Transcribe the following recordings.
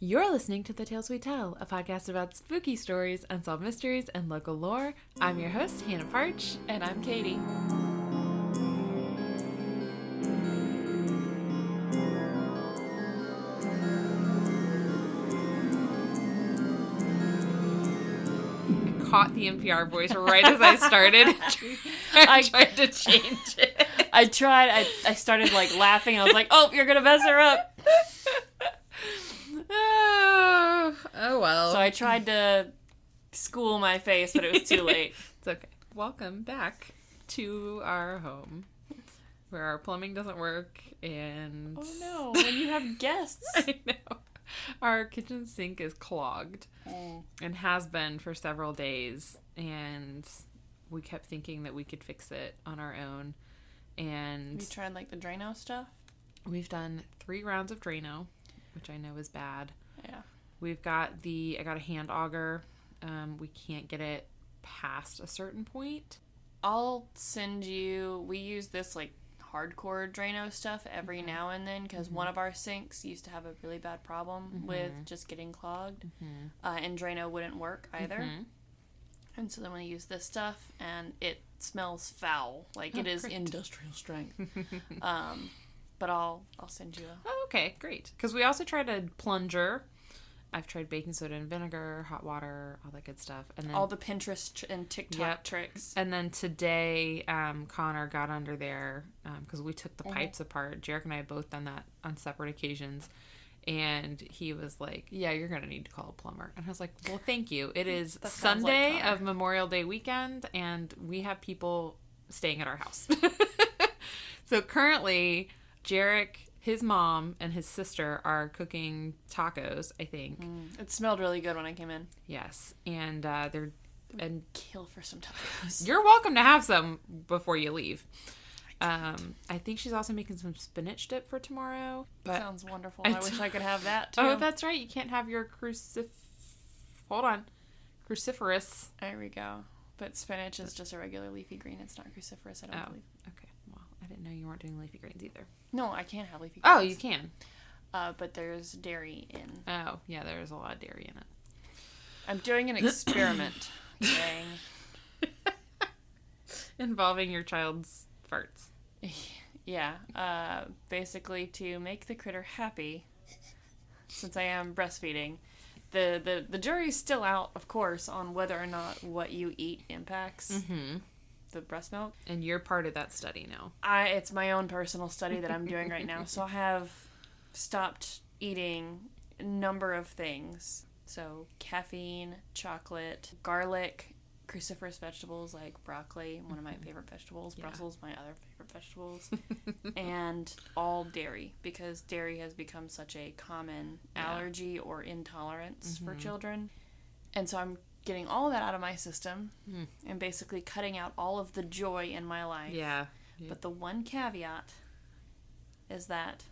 You're listening to The Tales We Tell, a podcast about spooky stories, unsolved mysteries, and local lore. I'm your host, Hannah Parch. And I'm Katy. I caught the NPR voice right as I started. I tried to change it. I tried. I started laughing. I was like, oh, you're going to mess her up. Oh well. So I tried to school my face, but it was too late. It's okay. Welcome back to our home, where our plumbing doesn't work, and... Oh no, when you have guests. I know. Our kitchen sink is clogged, and has been for several days, and we kept thinking that we could fix it on our own, and... You tried the Drano stuff? We've done 3 rounds of Drano, which I know is bad. Yeah. We've got I got a hand auger. We can't get it past a certain point. I'll send you, we use this hardcore Drano stuff every now and then because one of our sinks used to have a really bad problem with just getting clogged. And Drano wouldn't work either. And so then we use this stuff and it smells foul. It is great. Industrial strength. But I'll send you a... Oh, okay, great. Because we also tried a plunger. I've tried baking soda and vinegar, hot water, all that good stuff. And then all the Pinterest and TikTok tricks. And then today, Connor got under there because we took the pipes apart. Jarek and I have both done that on separate occasions. And he was like, yeah, you're going to need to call a plumber. And I was like, well, thank you. It is Sunday of Memorial Day weekend, and we have people staying at our house. So currently... Jarek, his mom, and his sister are cooking tacos, I think. It smelled really good when I came in. Yes. And and kill for some tacos. You're welcome to have some before you leave. I think she's also making some spinach dip for tomorrow. But sounds wonderful. I wish I could have that, too. Oh, that's right. You can't have your cruciferous. There we go. But spinach is just a regular leafy green. It's not cruciferous, I don't believe. Okay. Well, I didn't know you weren't doing leafy greens either. No, I can't have leafy greens. Oh, you can. But there's dairy in. Oh, yeah, there's a lot of dairy in it. I'm doing an experiment. Dang. Involving your child's farts. Yeah. Basically, to make the critter happy, since I am breastfeeding, the jury's still out, of course, on whether or not what you eat impacts the breast milk. And you're part of that study now. It's my own personal study that I'm doing right now. So I have stopped eating a number of things. So caffeine, chocolate, garlic, cruciferous vegetables like broccoli, one of my favorite vegetables, Brussels, my other favorite vegetables, and all dairy, because dairy has become such a common allergy or intolerance for children. And so I'm getting all of that out of my system and basically cutting out all of the joy in my life. Yeah. But the one caveat is that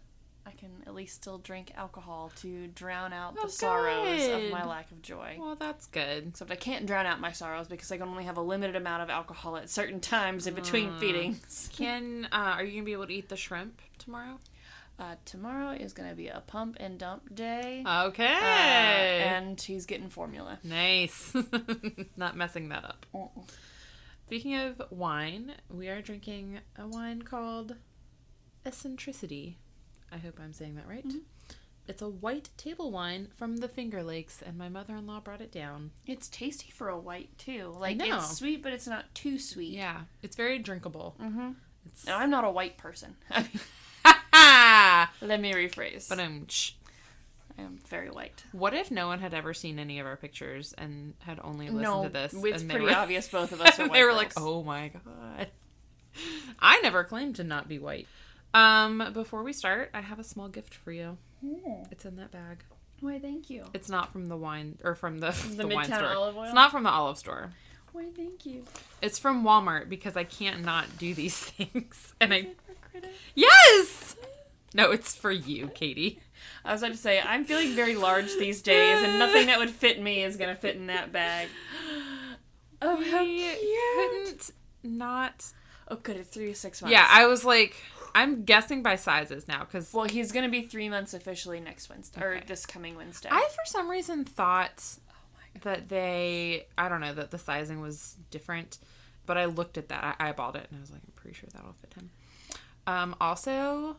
I can at least still drink alcohol to drown out the sorrows of my lack of joy. Well, that's good. Except I can't drown out my sorrows because I can only have a limited amount of alcohol at certain times in between feedings. Are you going to be able to eat the shrimp tomorrow? Tomorrow is going to be a pump and dump day. Okay. And he's getting formula. Nice. Not messing that up. Speaking of wine, we are drinking a wine called Eccentricity. I hope I'm saying that right. It's a white table wine from the Finger Lakes, and my mother-in-law brought it down. It's tasty for a white, too. I know. It's sweet, but it's not too sweet. Yeah. It's very drinkable. Now, I'm not a white person. Let me rephrase. But I am very white. What if no one had ever seen any of our pictures and had only listened to this? It's pretty obvious both of us are white. They were like, oh my god. I never claimed to not be white. Before we start, I have a small gift for you. It's in that bag. Why, thank you. It's not from the wine, or from the wine Midtown store. Olive Oil? It's not from the olive store. Why, thank you. It's from Walmart because I can't not do these things. And Is it for Critter? Yes! No, it's for you, Katy. I was about to say, I'm feeling very large these days, and nothing that would fit me is going to fit in that bag. Oh, how cute. Couldn't not... Oh, good, it's 3 to 6 months. Yeah, I was like... I'm guessing by sizes now, because... Well, he's going to be 3 months officially next Wednesday, or this coming Wednesday. I, for some reason, thought that I don't know, that the sizing was different, but I looked at that, I eyeballed it, and I was like, I'm pretty sure that'll fit him. Also,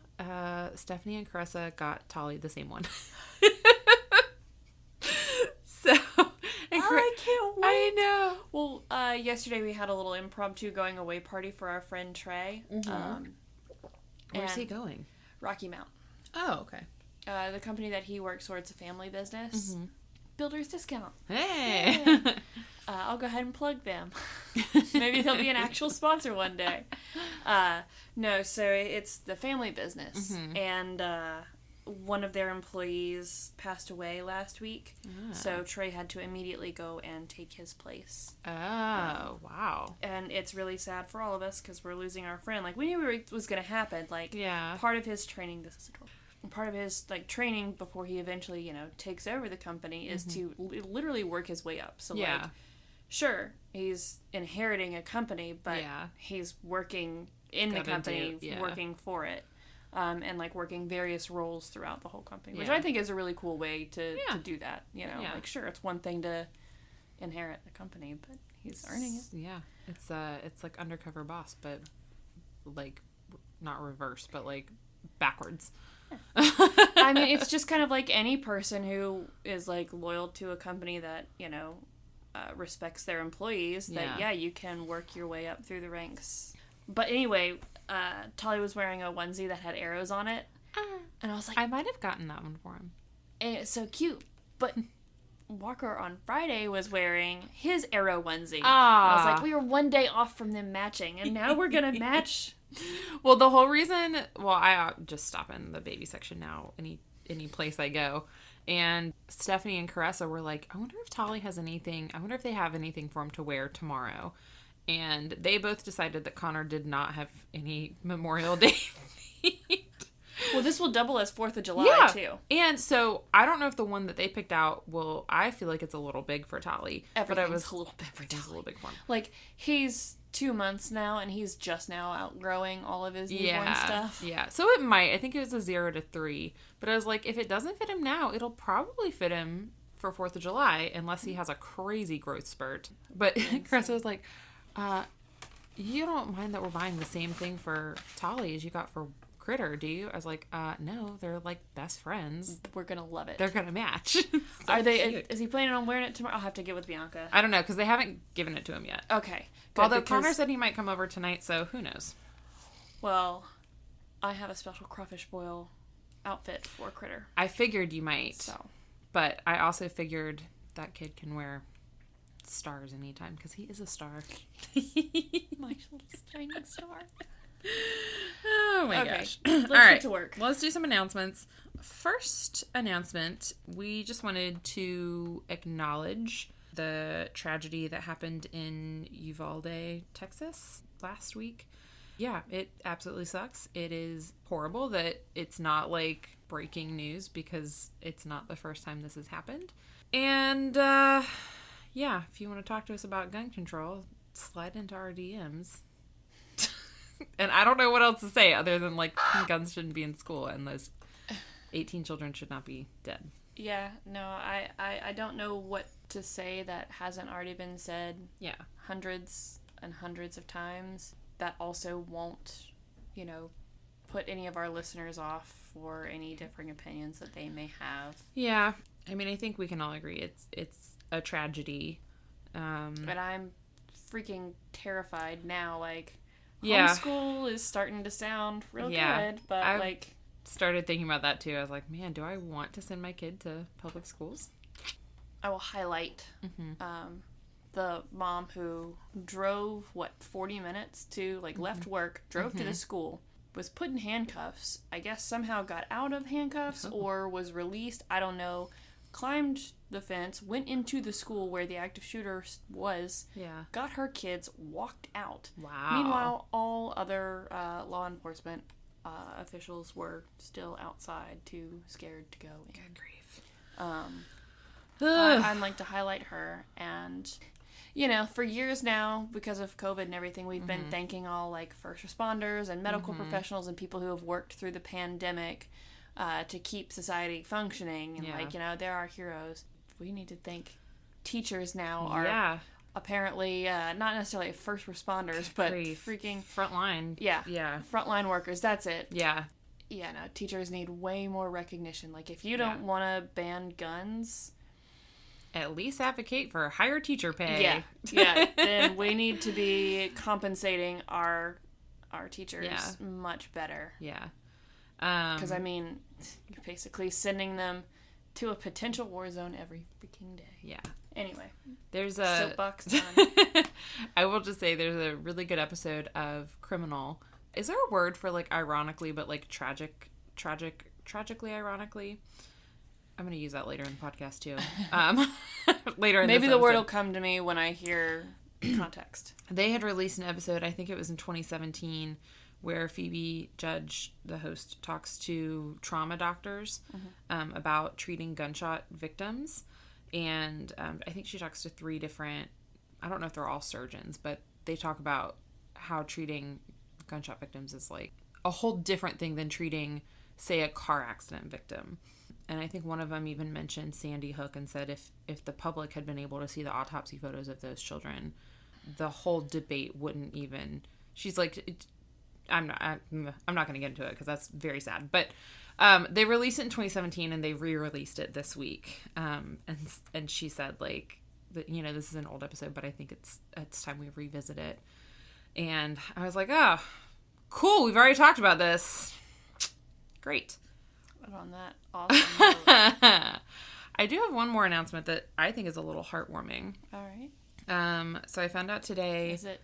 Stephanie and Carissa got Tolly the same one. So... I can't wait. I know. Well, yesterday we had a little impromptu going away party for our friend Trey. Where's he going? Rocky Mount. Oh, okay. The company that he works for, it's a family business. Builder's Discount. Hey! Yay. I'll go ahead and plug them. Maybe they'll be an actual sponsor one day. No, so it's the family business. And one of their employees passed away last week. So Trey had to immediately go and take his place. Oh, wow. And it's really sad for all of us because we're losing our friend. Like, we knew it was going to happen. Like, part of his training, this is adorable. Part of his, like, training before he eventually, you know, takes over the company is to literally work his way up. So, like, sure, he's inheriting a company, but he's working in the company, working for it. And, like, working various roles throughout the whole company, which I think is a really cool way to do that, you know? Like, sure, it's one thing to inherit the company, but he's earning it. Yeah. It's like Undercover Boss, but, like, not reverse, but, like, backwards. I mean, it's just kind of like any person who is, like, loyal to a company that, you know, respects their employees, that, you can work your way up through the ranks. But anyway... Tolly was wearing a onesie that had arrows on it. And I was like... I might have gotten that one for him. And it's so cute. But Walker on Friday was wearing his arrow onesie. And I was like, we were one day off from them matching. And now we're going to match. Well, the whole reason... Well, I just stop in the baby section now, any place I go. And Stephanie and Carissa were like, I wonder if Tolly has anything... I wonder if they have anything for him to wear tomorrow. And they both decided that Connor did not have any Memorial Day feet. Well, this will double as 4th of July, too. And so, I don't know if the one that they picked out will... I feel like it's a little big for Tolly. Everything's a little big for Tolly. It's a little big for him. Like, he's 2 months now, and he's just now outgrowing all of his newborn stuff. Yeah, so it might. I think it was a 0 to 3. But I was like, if it doesn't fit him now, it'll probably fit him for 4th of July, unless he has a crazy growth spurt. But Carissa was like... you don't mind that we're buying the same thing for Tolly as you got for Critter, do you? I was like, no, they're like best friends. We're gonna love it. They're gonna match. Are they? Cute. Is he planning on wearing it tomorrow? I'll have to get with Bianca. I don't know, because they haven't given it to him yet. Okay. Good, although Connor said he might come over tonight, so who knows? Well, I have a special crawfish boil outfit for Critter. I figured you might. So, but I also figured that kid can wear stars anytime because he is a star. My little shining star. Oh my gosh. Let's get to work. Let's do some announcements. First announcement, we just wanted to acknowledge the tragedy that happened in Uvalde, Texas last week. Yeah, it absolutely sucks. It is horrible that it's not like breaking news because it's not the first time this has happened. And yeah, if you want to talk to us about gun control, slide into our DMs. And I don't know what else to say other than, like, guns shouldn't be in school and those 18 children should not be dead. Yeah, no, I don't know what to say that hasn't already been said hundreds and hundreds of times. That also won't, you know, put any of our listeners off for any differing opinions that they may have. Yeah, I mean, I think we can all agree it's a tragedy. But I'm freaking terrified now, like... Homeschool is starting to sound real good, but I started thinking about that too. I was like, man, do I want to send my kid to public schools? I will highlight the mom who drove, 40 minutes to, left work, drove to the school, was put in handcuffs, I guess somehow got out of handcuffs or was released, I don't know, climbed the fence, went into the school where the active shooter was, got her kids, walked out. Wow. Meanwhile, all other law enforcement officials were still outside, too scared to go in. Good grief. I'd like to highlight her, and you know, for years now, because of COVID and everything, we've been thanking all, like, first responders and medical professionals and people who have worked through the pandemic to keep society functioning. And, like, you know, they're our heroes. We need to thank teachers now. Are apparently not necessarily first responders, but freaking... Frontline. Yeah. Frontline workers. That's it. Yeah. Yeah, no, teachers need way more recognition. Like, if you don't want to ban guns... At least advocate for higher teacher pay. Yeah. Then we need to be compensating our teachers much better. Yeah. Because, I mean, you're basically sending them to a potential war zone every freaking day. Yeah. Anyway. There's a... Soapbox done. I will just say there's a really good episode of Criminal. Is there a word for, like, ironically, but, like, tragically ironically? I'm going to use that later in the podcast, too. Later in Maybe this the word episode. will come to me when I hear context. They had released an episode, I think it was in 2017, where Phoebe Judge, the host, talks to trauma doctors about treating gunshot victims. And I think she talks to 3 different, I don't know if they're all surgeons, but they talk about how treating gunshot victims is like a whole different thing than treating, say, a car accident victim. And I think one of them even mentioned Sandy Hook and said if the public had been able to see the autopsy photos of those children, the whole debate wouldn't even... She's like, I'm not going to get into it because that's very sad. But they released it in 2017 and they re-released it this week. And she said, like, you know, this is an old episode, but I think it's time we revisit it. And I was like, oh, cool. We've already talked about this. Great. And on that awesome note. I do have one more announcement that I think is a little heartwarming. All right. So I found out today... Is it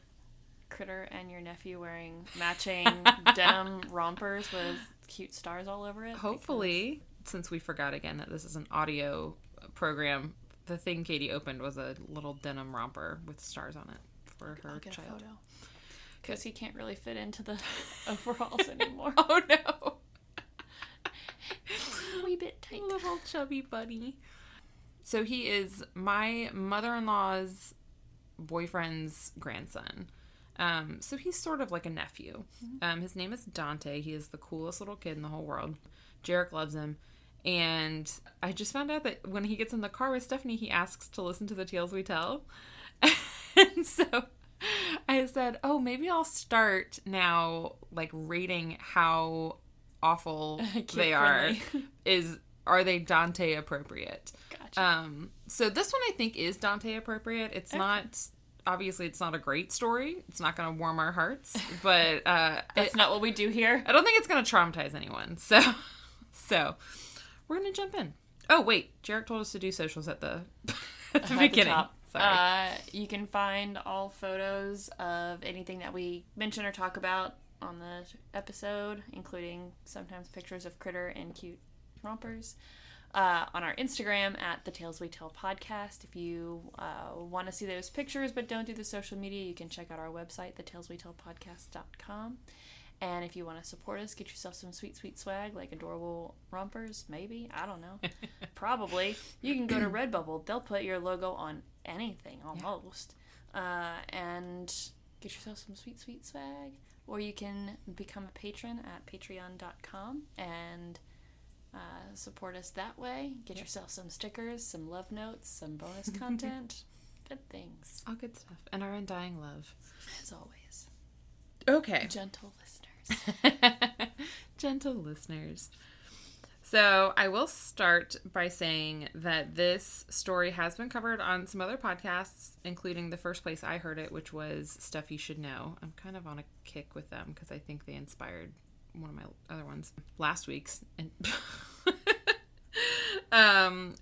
Critter and your nephew wearing matching denim rompers with cute stars all over it? Hopefully, since we forgot again that this is an audio program, the thing Katy opened was a little denim romper with stars on it for her child. Because he can't really fit into the overalls anymore. Oh, no. A wee bit tight. Little chubby bunny. So he is my mother-in-law's boyfriend's grandson. So he's sort of like a nephew. His name is Dante. He is the coolest little kid in the whole world. Jarek loves him. And I just found out that when he gets in the car with Stephanie, he asks to listen to the tales we tell. And so I said, oh, maybe I'll start now, like, rating how awful they are. Are they Dante appropriate? Gotcha. So this one I think is Dante appropriate. It's not... Obviously, it's not a great story. It's not going to warm our hearts, but that's not what we do here. I don't think it's going to traumatize anyone. So we're going to jump in. Oh wait, Jarek told us to do socials at the beginning. Sorry. You can find all photos of anything that we mention or talk about on the episode, including sometimes pictures of Critter and cute rompers. On our Instagram at The Tales We Tell Podcast. If you want to see those pictures but don't do the social media, you can check out our website, thetaleswetellpodcast.com. And if you want to support us, get yourself some sweet, sweet swag like adorable rompers, maybe. I don't know. Probably. You can go to Redbubble. They'll put your logo on anything, almost. And get yourself some sweet, sweet swag. Or you can become a patron at patreon.com and... support us that way. Get yourself some stickers, some love notes, some bonus content. Good things. All good stuff. And our undying love. As always. Okay. Gentle listeners. Gentle listeners. So I will start by saying that this story has been covered on some other podcasts, including the first place I heard it, which was Stuff You Should Know. I'm kind of on a kick with them because I think they inspired one of my other ones last week's.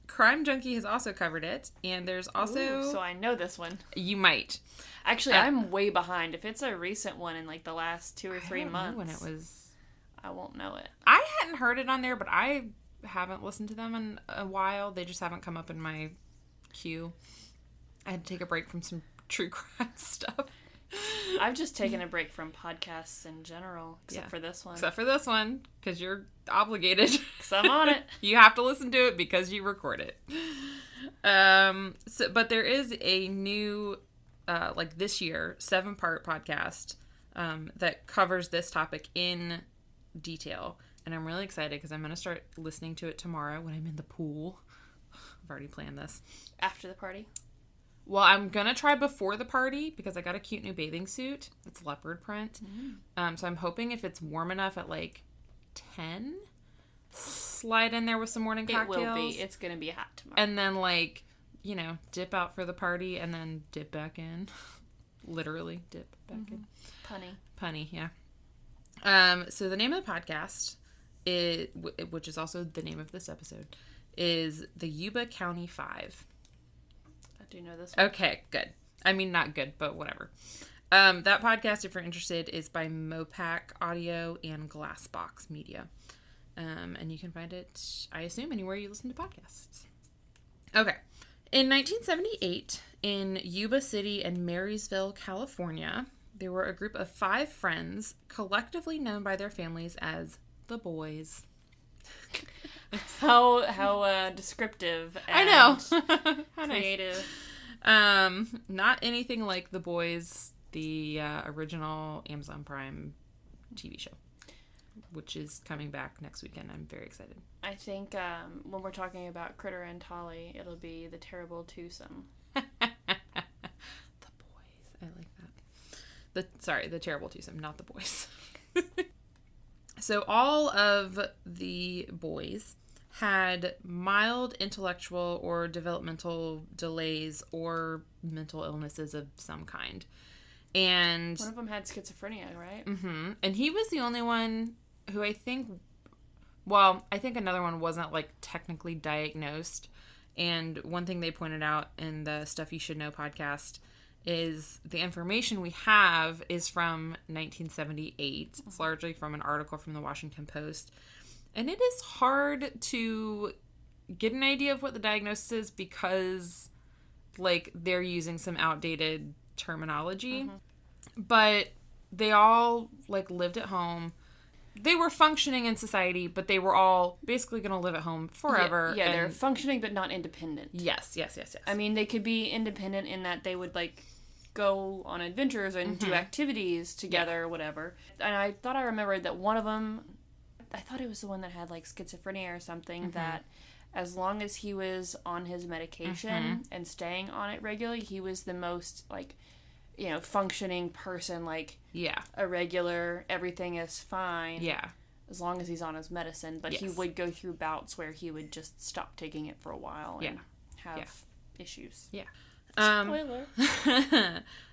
Crime Junkie has also covered it, and there's also... Ooh, so I know this one. You might. Actually, I'm way behind. If it's a recent one in like the last 2 or 3 months... I don't know when it was... I won't know it. I hadn't heard it on there, but I haven't listened to them in a while. They just haven't come up in my queue. I had to take a break from some true crime stuff. I've just taken a break from podcasts in general, except for this one. Except for this one, because you're obligated. Because I'm on it. You have to listen to it because you record it. But there is a new like this year, 7-part podcast that covers this topic in detail. And I'm really excited because I'm going to start listening to it tomorrow when I'm in the pool. I've already planned this. After the party? Well, I'm going to try before the party because I got a cute new bathing suit. It's leopard print. So I'm hoping if it's warm enough at like 10, slide in there with some morning cocktails. It will be. It's going to be hot tomorrow. And then like, you know, dip out for the party and then dip back in. Literally dip back in. Punny, yeah. So the name of the podcast, which is also the name of this episode, is the Yuba County Five. I do know this one. Okay, good. I mean, not good, but whatever. That podcast, if you're interested, is by Mopac Audio and Glassbox Media. And you can find it, I assume, anywhere you listen to podcasts. Okay. In 1978, in Yuba City and Marysville, California, there were a group of 5 friends, collectively known by their families as the Boys. How descriptive and I know. How creative. Nice. Not anything like The Boys, the original Amazon Prime TV show, which is coming back next weekend. I'm very excited. I think when we're talking about Critter and Tolly, it'll be The Terrible Twosome. The Boys. I like that. The Terrible Twosome, not The Boys. So all of the boys had mild intellectual or developmental delays or mental illnesses of some kind. And one of them had schizophrenia, right? Mm-hmm. And he was the only one who I think another one wasn't like technically diagnosed. And one thing they pointed out in the Stuff You Should Know podcast is the information we have is from 1978. It's largely from an article from the Washington Post. And it is hard to get an idea of what the diagnosis is because, like, they're using some outdated terminology. Mm-hmm. But they all, like, lived at home. They were functioning in society, but they were all basically going to live at home forever. Yeah, they're functioning but not independent. Yes. I mean, they could be independent in that they would, like, go on adventures and do activities together or whatever. And I thought I remembered that one of them, I thought it was the one that had, like, schizophrenia or something, that as long as he was on his medication and staying on it regularly, he was the most, like, you know, functioning person, like, a regular, everything is fine. Yeah. As long as he's on his medicine. But he would go through bouts where he would just stop taking it for a while and have issues. Yeah. Spoiler.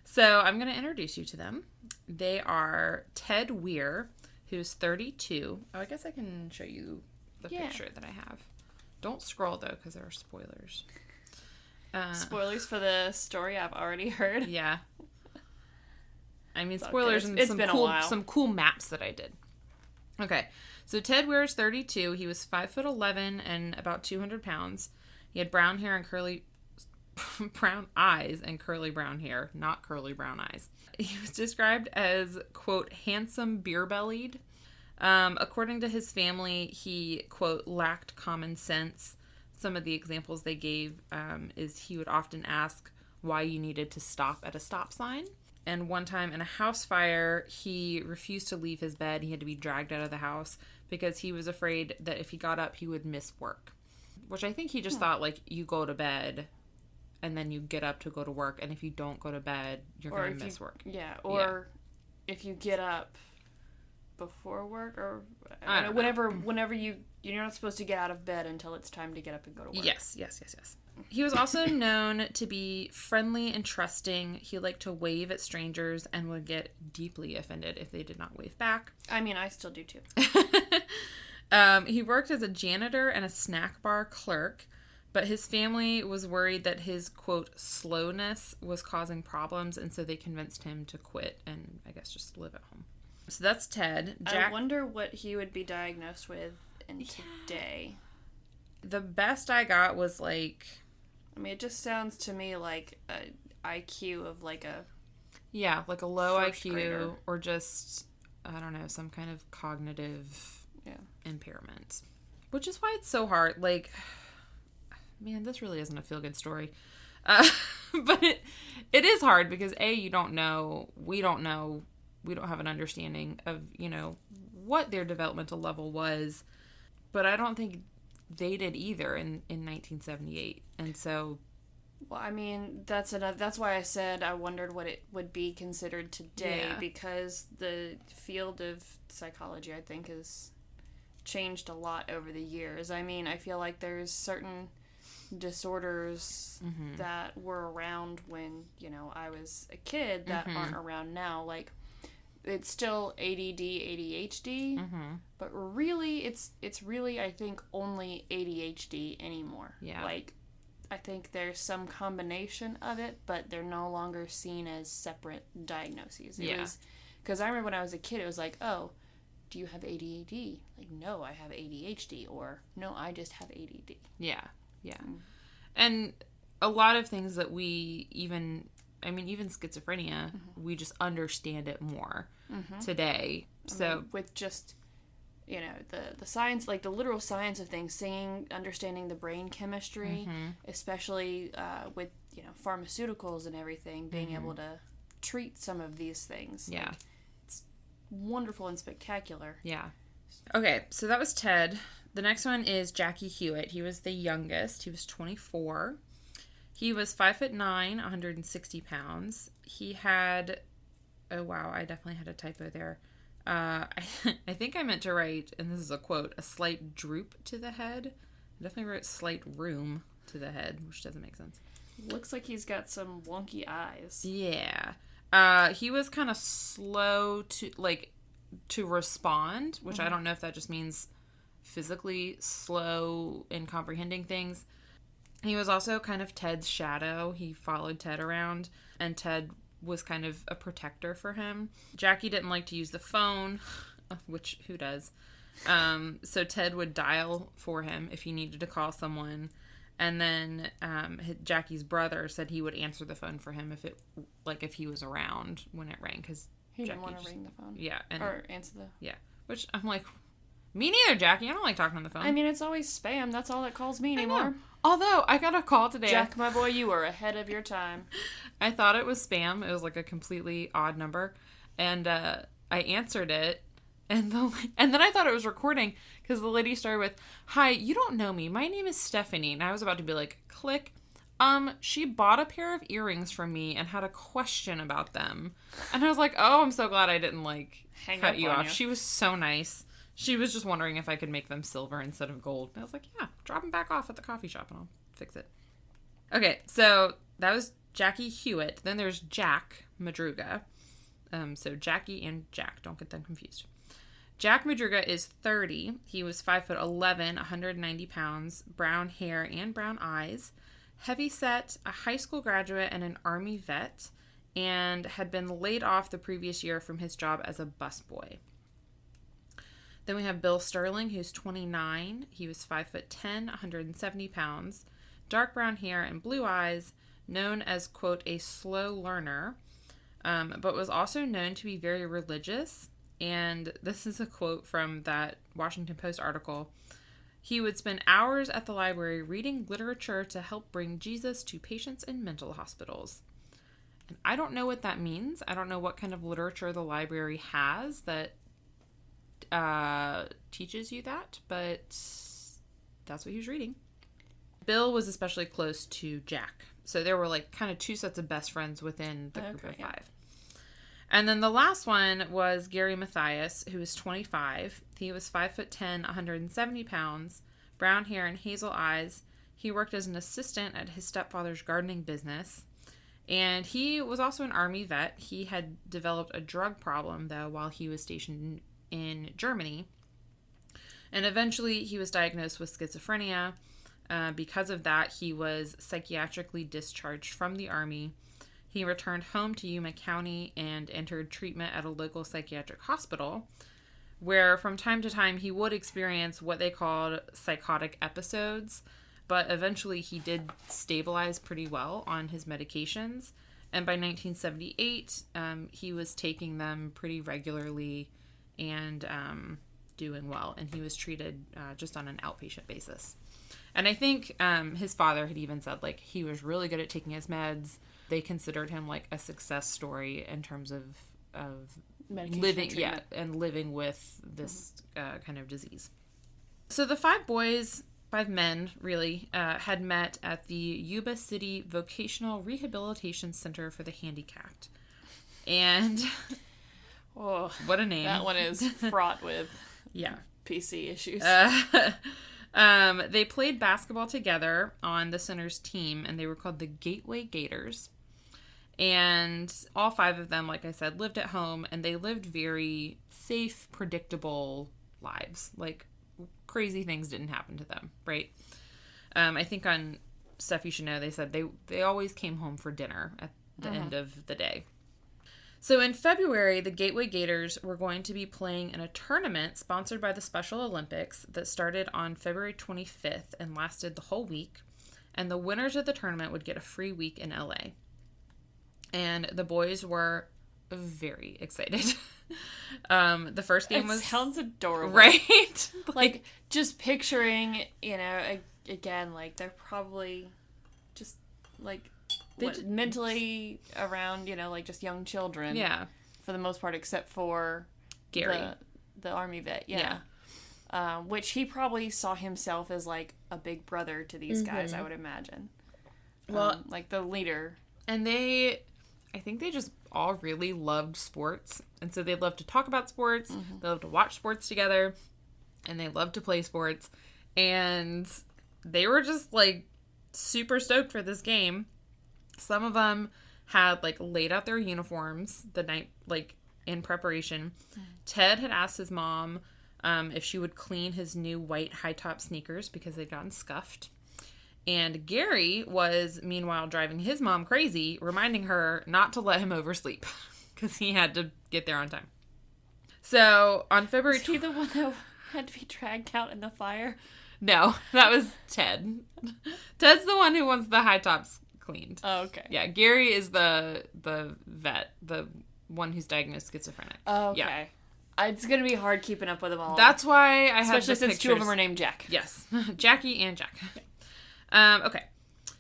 So I'm going to introduce you to them. They are Ted Weir, who's 32. Oh, I guess I can show you the picture that I have. Don't scroll, though, because there are spoilers. Spoilers for the story I've already heard. Yeah. I mean, spoilers and some cool maps that I did. Okay. So Ted Weir is 32. He was 5'11" and about 200 pounds. He had brown hair and brown eyes and curly brown hair, not curly brown eyes. He was described as, quote, handsome beer-bellied. According to his family, he, quote, lacked common sense. Some of the examples they gave is he would often ask why you needed to stop at a stop sign. And one time in a house fire, he refused to leave his bed. He had to be dragged out of the house because he was afraid that if he got up, he would miss work. Which I think he just thought, like, you go to bed and then you get up to go to work, and if you don't go to bed, you're going to miss work. Yeah, or if you get up before work, or I don't know, whenever you're not supposed to get out of bed until it's time to get up and go to work. Yes. He was also known to be friendly and trusting. He liked to wave at strangers and would get deeply offended if they did not wave back. I mean, I still do too. He worked as a janitor and a snack bar clerk. But his family was worried that his, quote, slowness was causing problems, and so they convinced him to quit and, I guess, just live at home. So that's Ted. I wonder what he would be diagnosed with today. The best I got was, like... I mean, it just sounds to me like an IQ of, like, a... Yeah, like a low IQ grader. Or just, I don't know, some kind of cognitive impairment. Which is why it's so hard, like... Man, this really isn't a feel-good story. But it is hard because you don't know, we don't have an understanding of, what their developmental level was, but I don't think they did either in 1978. And so, well, I mean, that's why I said I wondered what it would be considered today, because the field of psychology, I think, has changed a lot over the years. I mean, I feel like there's certain disorders that were around when, I was a kid that aren't around now. Like, it's still ADD, ADHD, but really, it's really, I think, only ADHD anymore. Yeah. Like, I think there's some combination of it, but they're no longer seen as separate diagnoses. Because I remember when I was a kid, it was like, oh, do you have ADD? Like, no, I have ADHD, or no, I just have ADD. Yeah. And a lot of things that we even schizophrenia, we just understand it more today. So with just, the science, like the literal science of things, understanding the brain chemistry, especially with, pharmaceuticals and everything, being able to treat some of these things. Yeah. Like, it's wonderful and spectacular. Yeah. Okay, so that was Ted. The next one is Jackie Hewitt. He was the youngest. He was 24. He was 5'9", 160 pounds. He had, oh wow, I definitely had a typo there. I think I meant to write, and this is a quote, a slight droop to the head. I definitely wrote slight room to the head, which doesn't make sense. Looks like he's got some wonky eyes. Yeah. He was kind of slow to respond, which I don't know if that just means physically slow in comprehending things. He was also kind of Ted's shadow. He followed Ted around, and Ted was kind of a protector for him. Jackie didn't like to use the phone, which who does? So Ted would dial for him if he needed to call someone. And then Jackie's brother said he would answer the phone for him if he was around when it rang, because he didn't want to ring the phone. Yeah, or answer the. Yeah, which I'm like, me neither, Jackie. I don't like talking on the phone. I mean, it's always spam. That's all that calls me anymore. Although I got a call today. Jack, my boy, you were ahead of your time. I thought it was spam. It was like a completely odd number, and I answered it. And then I thought it was recording because the lady started with, "Hi, you don't know me. My name is Stephanie." And I was about to be like, click. She bought a pair of earrings from me and had a question about them. And I was like, oh, I'm so glad I didn't cut you off. She was so nice. She was just wondering if I could make them silver instead of gold. And I was like, yeah, drop them back off at the coffee shop and I'll fix it. Okay, so that was Jackie Hewitt. Then there's Jack Madruga. So Jackie and Jack, don't get them confused. Jack Madruga is 30. He was 5'11", 190 pounds, brown hair and brown eyes, heavy set, a high school graduate and an Army vet, and had been laid off the previous year from his job as a busboy. Then we have Bill Sterling, who's 29. He was 5'10", 170 pounds, dark brown hair and blue eyes, known as, quote, a slow learner, but was also known to be very religious. And this is a quote from that Washington Post article. He would spend hours at the library reading literature to help bring Jesus to patients in mental hospitals. And I don't know what that means. I don't know what kind of literature the library has that teaches you that, but that's what he was reading. Bill was especially close to Jack. So there were kind of two sets of best friends within the group of five. And then the last one was Gary Mathias, who was 25. He was 5'10", 170 pounds, brown hair and hazel eyes. He worked as an assistant at his stepfather's gardening business. And he was also an Army vet. He had developed a drug problem, though, while he was stationed in Germany. And eventually he was diagnosed with schizophrenia. Because of that, he was psychiatrically discharged from the Army. He returned home to Yuba County and entered treatment at a local psychiatric hospital, where from time to time he would experience what they called psychotic episodes, but eventually he did stabilize pretty well on his medications. And by 1978, he was taking them pretty regularly and doing well, and he was treated just on an outpatient basis. And I think his father had even said, he was really good at taking his meds. they considered him like a success story in terms of medication living, treatment. and living with this kind of disease. So the 5 boys, 5 men really, had met at the Yuba City Vocational Rehabilitation Center for the Handicapped. And Oh, what a name. that one is fraught with yeah. PC issues. They played basketball together on the center's team, and they were called the Gateway Gators. And all 5 of them, like I said, lived at home, and they lived very safe, predictable lives. Like, crazy things didn't happen to them, right? I think on Stuff You Should Know, they said they always came home for dinner at the end of the day. So in February, the Gateway Gators were going to be playing in a tournament sponsored by the Special Olympics that started on February 25th and lasted the whole week. And the winners of the tournament would get a free week in LA. And the boys were very excited. The first game was... sounds adorable. Right? Like, just picturing, again, like, they're probably just, like... mentally around, like just young children. Yeah. For the most part, except for Gary. The army vet. Yeah. Which he probably saw himself as like a big brother to these guys, I would imagine. Well, like the leader. And I think they just all really loved sports. And so they loved to talk about sports. They loved to watch sports together. And they loved to play sports. And they were just like super stoked for this game. Some of them had, like, laid out their uniforms the night, like, in preparation. Ted had asked his mom if she would clean his new white high-top sneakers because they'd gotten scuffed. And Gary was, meanwhile, driving his mom crazy, reminding her not to let him oversleep because he had to get there on time. So, on February... Was he the one that had to be dragged out in the fire? No, that was Ted. Ted's the one who wants the high-tops cleaned. Oh, okay. Yeah, Gary is the vet, the one who's diagnosed schizophrenic. Oh, okay. Yeah. It's going to be hard keeping up with them all. That's why I have especially since pictures. 2 of them are named Jack. Yes, Jackie and Jack. Okay,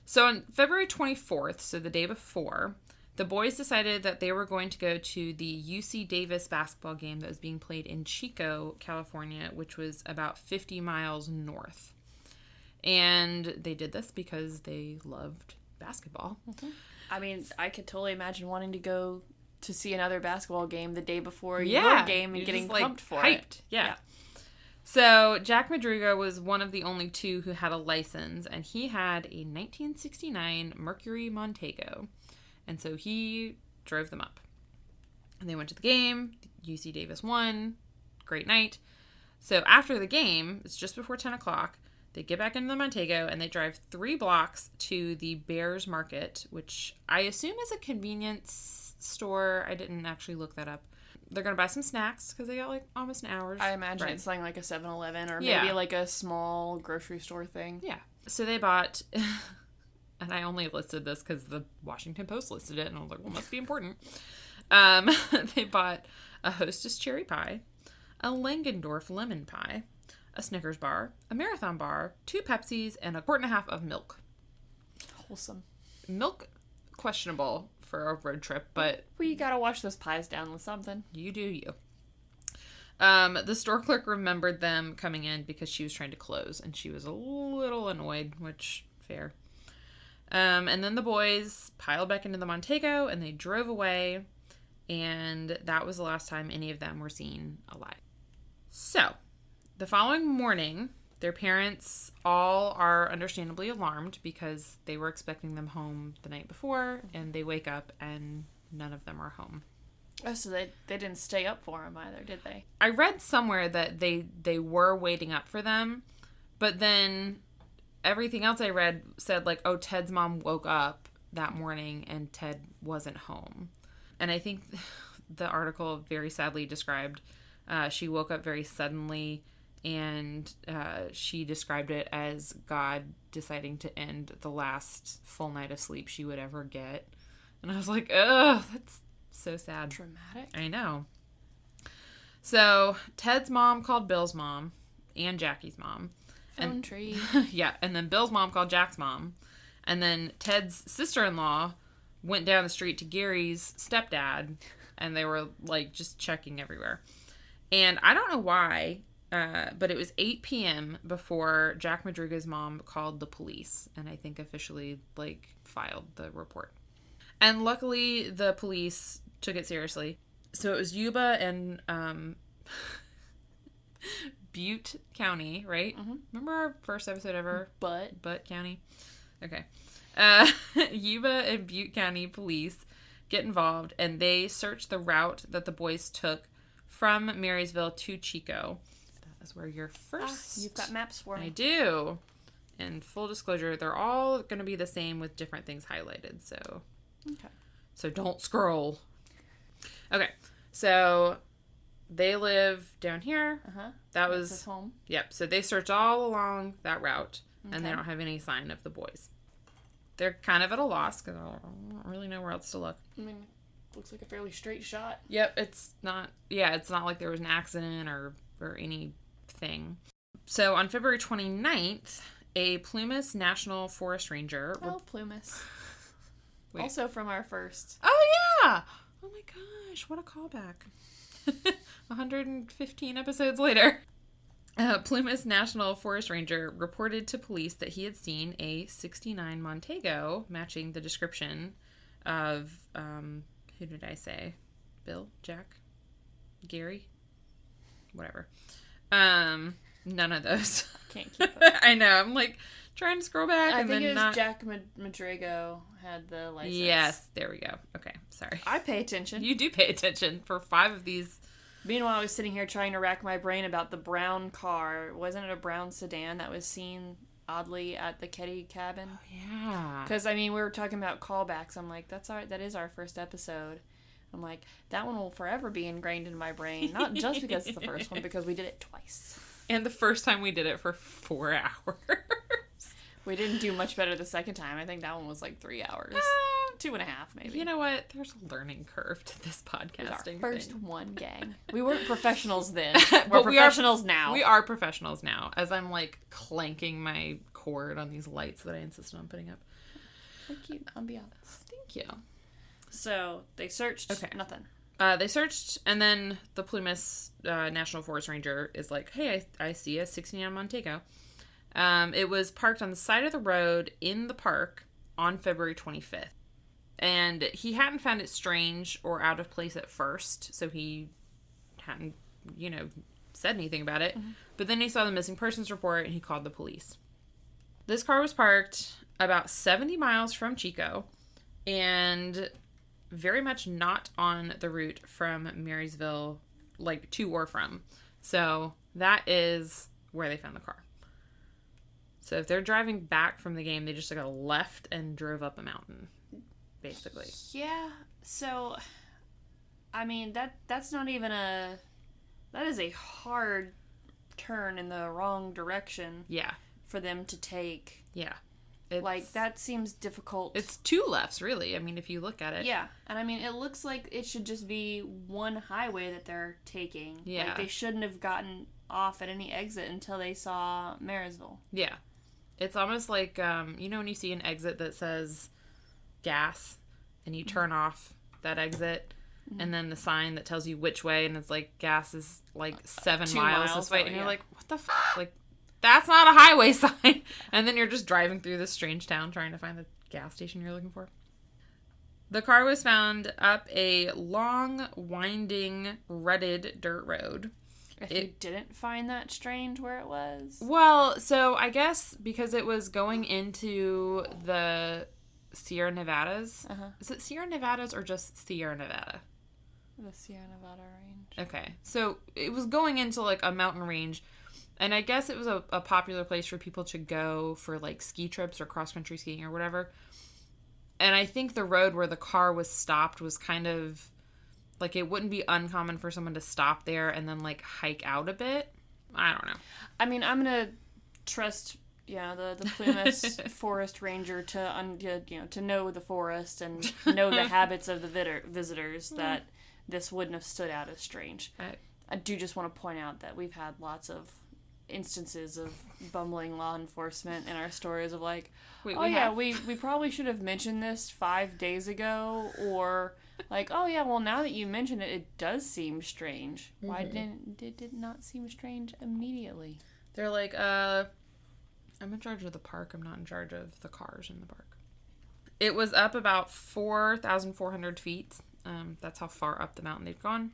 so on February 24th, so the day before, the boys decided that they were going to go to the UC Davis basketball game that was being played in Chico, California, which was about 50 miles north. And they did this because they loved basketball. I mean, I could totally imagine wanting to go to see another basketball game the day before your game and getting pumped for hyped. it. Yeah. So Jack Madriga was one of the only 2 who had a license, and he had a 1969 Mercury Montego. And so he drove them up. And they went to the game. UC Davis won. Great night. So after the game, it's just before 10 o'clock, they get back into the Montego, and they drive 3 blocks to the Bears Market, which I assume is a convenience store. I didn't actually look that up. They're going to buy some snacks, because they got, like, almost an hour. I imagine it's something like a 7-Eleven, or maybe, like, a small grocery store thing. Yeah. So they bought... and I only listed this because the Washington Post listed it, and I was like, well, it must be important. They bought a Hostess cherry pie, a Langendorf lemon pie, a Snickers bar, a Marathon bar, 2 Pepsis, and a quart and a half of milk. Wholesome. Milk, questionable for a road trip, but... We gotta wash those pies down with something. You do you. The store clerk remembered them coming in because she was trying to close, and she was a little annoyed, which, fair. And then the boys piled back into the Montego, and they drove away, and that was the last time any of them were seen alive. So... the following morning, their parents all are understandably alarmed because they were expecting them home the night before, and they wake up and none of them are home. Oh, so they didn't stay up for them either, did they? I read somewhere that they were waiting up for them, but then everything else I read said, like, oh, Ted's mom woke up that morning and Ted wasn't home. And I think the article very sadly described she woke up very suddenly, and she described it as God deciding to end the last full night of sleep she would ever get. And I was like, ugh, that's so sad. Dramatic. I know. So Ted's mom called Bill's mom and Jackie's mom. Phone tree. Yeah, and then Bill's mom called Jack's mom. And then Ted's sister-in-law went down the street to Gary's stepdad, and they were, like, just checking everywhere. And I don't know why, but it was 8 p.m. before Jack Madruga's mom called the police, and I think officially, like, filed the report. And luckily, the police took it seriously. So it was Yuba and Butte County, right? Mm-hmm. Remember our first episode ever? Butte County? Okay. Yuba and Butte County police get involved, and they search the route that the boys took from Marysville to Chico. That is where you're first. You've got maps for me. I do. And full disclosure, they're all going to be the same with different things highlighted, so... Okay. So don't scroll. Okay, so they live down here. Uh-huh. That was his home. Yep. So they search all along that route, and they don't have any sign of the boys. They're kind of at a loss because I don't really know where else to look. I mean, looks like a fairly straight shot. Yep. It's not like there was an accident or anything. So on February 29th, a Plumas National Forest Ranger. Plumas. Wait. Also from our first. Oh, yeah. Oh, my gosh. What a callback. 115 episodes later. Plumas National Forest Ranger reported to police that he had seen a 69 Montego matching the description of, who did I say? Bill? Jack? Gary? Whatever. None of those. Can't keep up. I know. I'm like trying to scroll back. I think it was Jack Madrigo had the license. Yes, there we go. Okay, sorry. I pay attention. You do pay attention for 5 of these. Meanwhile, I was sitting here trying to rack my brain about the brown car. Wasn't it a brown sedan that was seen oddly at the Katy cabin? Oh, yeah. Because, I mean, we were talking about callbacks. I'm like, that is our first episode. I'm like, that one will forever be ingrained in my brain. Not just because it's the first one, because we did it twice. And the first time we did it for 4 hours. We didn't do much better the second time. I think that one was like 3 hours. 2.5, maybe. You know what? There's a learning curve to this podcasting first thing. one, gang. We weren't professionals then. We're professionals now. We are professionals now, as I'm like clanking my cord on these lights that I insisted on putting up. How cute ambiance. Thank you. So, they searched. Okay. Nothing. They searched, and then the Plumas National Forest Ranger is like, hey, I see a 69 Montego. It was parked on the side of the road in the park on February 25th. And he hadn't found it strange or out of place at first, so he hadn't, said anything about it. Mm-hmm. But then he saw the missing persons report, and he called the police. This car was parked about 70 miles from Chico, and very much not on the route from Marysville, like to or from. So that is where they found the car. So if they're driving back from the game, they just took a left and drove up a mountain, basically. Yeah. So, I mean, that's not even that is a hard turn in the wrong direction. Yeah. For them to take. Yeah. That seems difficult. It's 2 lefts, really. I mean, if you look at it. Yeah. And I mean, it looks like it should just be one highway that they're taking. Yeah. Like, they shouldn't have gotten off at any exit until they saw Marysville. Yeah. It's almost like, when you see an exit that says gas, and you turn off that exit, and then the sign that tells you which way, and it's like, gas is like 7 miles this way, and you're like, what the fuck? Like, that's not a highway sign. And then you're just driving through this strange town trying to find the gas station you're looking for. The car was found up a long, winding, rutted dirt road. If you didn't find that strange where it was? Well, so I guess because it was going into the Sierra Nevadas. Uh-huh. Is it Sierra Nevadas or just Sierra Nevada? The Sierra Nevada range. Okay. So it was going into like a mountain range. And I guess it was a popular place for people to go for like ski trips or cross-country skiing or whatever. And I think the road where the car was stopped was kind of like, it wouldn't be uncommon for someone to stop there and then like hike out a bit. I don't know. I mean, I'm going to trust, the Plumas Forest Ranger to know the forest and know the habits of the visitors that this wouldn't have stood out as strange. I do just want to point out that we've had lots of instances of bumbling law enforcement in our stories of like, Wait, we probably should have mentioned this 5 days ago, or like, oh yeah, well now that you mention it, it does seem strange. Why did it not seem strange immediately? They're like, I'm in charge of the park. I'm not in charge of the cars in the park. It was up about 4,400 feet. That's how far up the mountain they've gone.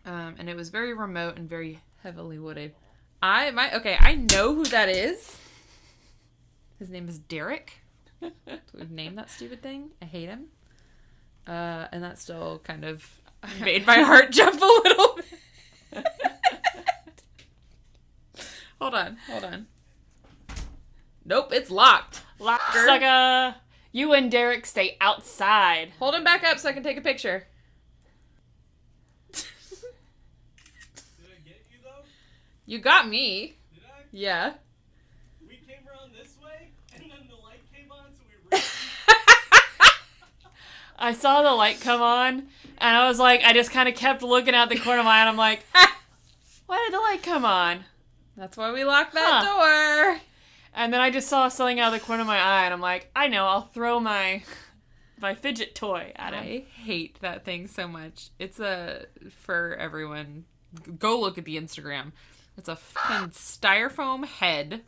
And it was very remote and very heavily wooded. I know who that is. His name is Derek. We've named that stupid thing. I hate him. And that still kind of made my heart jump a little bit. Hold on. Nope, it's locked. Locked, sucker. You and Derek stay outside. Hold him back up so I can take a picture. Did I get you, though? You got me. Did I? Yeah. We came around this way, and then the light came on, so we ran. I saw the light come on, and I was like, I just kind of kept looking out the corner of my eye, and I'm like, why did the light come on? That's why we locked that door. And then I just saw something out of the corner of my eye, and I'm like, I know, I'll throw my fidget toy at him. I hate that thing so much. It's for everyone, go look at the Instagram. It's a fucking styrofoam head,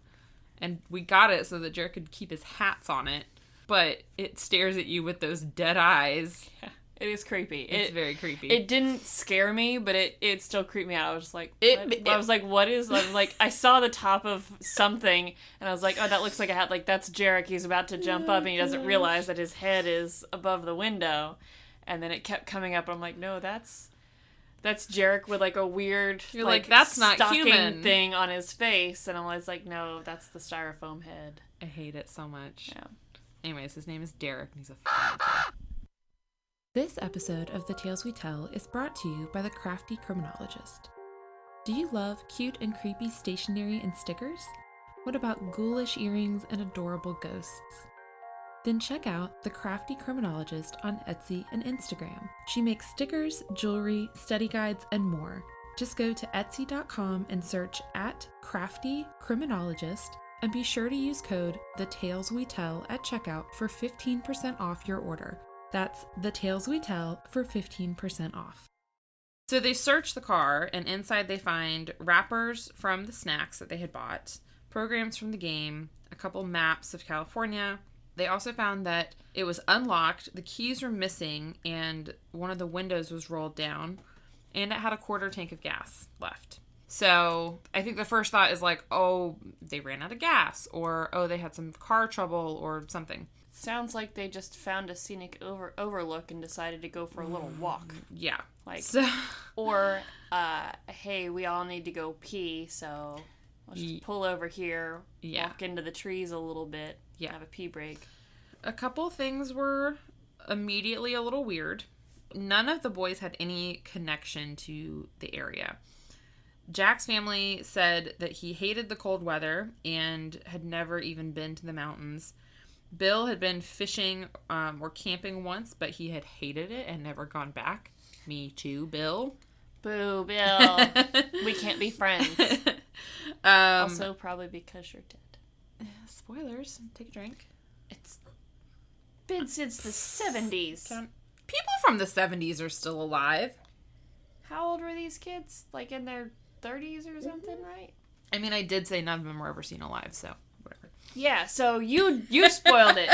and we got it so that Jared could keep his hats on it, but it stares at you with those dead eyes. Yeah, it is creepy. It's very creepy. It didn't scare me, but it still creeped me out. I was just like, I saw the top of something, and I was like, oh, that looks like a hat. Like, that's Jarek. He's about to jump up, and he doesn't realize that his head is above the window. And then it kept coming up, and I'm like, no, that's Jarek with, like, a weird, You're like, that's not stocking human thing on his face. And I was like, no, that's the styrofoam head. I hate it so much. Yeah. Anyways, his name is Derek, and he's a fucking kid. This episode of The Tales We Tell is brought to you by the Crafty Criminologist. Do you love cute and creepy stationery and stickers? What about ghoulish earrings and adorable ghosts? Then check out The Crafty Criminologist on Etsy and Instagram. She makes stickers, jewelry, study guides, and more. Just go to etsy.com and search @craftycriminologist and be sure to use code TheTalesWeTell at checkout for 15% off your order. That's The Tales We Tell for 15% off. So they search the car, and inside they find wrappers from the snacks that they had bought, programs from the game, a couple maps of California. They also found that it was unlocked, the keys were missing, and one of the windows was rolled down, and it had a quarter tank of gas left. So I think the first thought is like, oh, they ran out of gas, or oh, they had some car trouble or something. Sounds like they just found a scenic overlook and decided to go for a little walk. Yeah. Like, so, or, hey, we all need to go pee, so let's just pull over here, walk into the trees a little bit, have a pee break. A couple things were immediately a little weird. None of the boys had any connection to the area. Jack's family said that he hated the cold weather and had never even been to the mountains. Bill had been fishing or camping once, but he had hated it and never gone back. Me too, Bill. Boo, Bill. We can't be friends. Also, probably because you're dead. Spoilers. Take a drink. It's been since the 70s. People from the 70s are still alive. How old were these kids? Like in their 30s or something, right? I mean, I did say none of them were ever seen alive, so whatever. Yeah, so you spoiled it.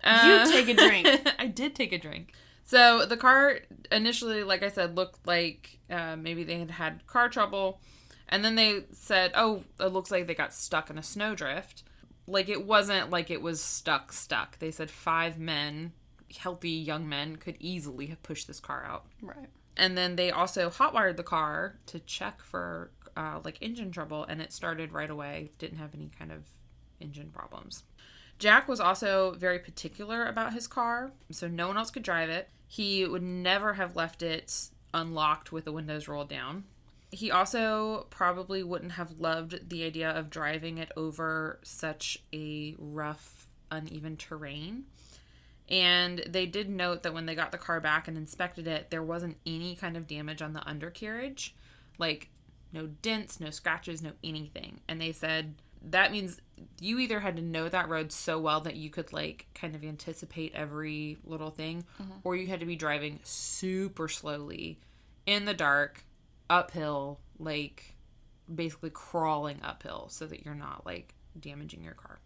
You take a drink. I did take a drink. So the car initially, like I said, looked like maybe they had had car trouble. And then they said, oh, it looks like they got stuck in a snowdrift. Like, it wasn't like it was stuck. They said 5 men, healthy young men, could easily have pushed this car out. Right. And then they also hotwired the car to check for, engine trouble. And it started right away. Didn't have any kind of engine problems. Jack was also very particular about his car, so no one else could drive it. He would never have left it unlocked with the windows rolled down. He also probably wouldn't have loved the idea of driving it over such a rough, uneven terrain. And they did note that when they got the car back and inspected it, there wasn't any kind of damage on the undercarriage. Like, no dents, no scratches, no anything. And they said that means you either had to know that road so well that you could like kind of anticipate every little thing, or you had to be driving super slowly in the dark, uphill, like basically crawling uphill so that you're not like damaging your car.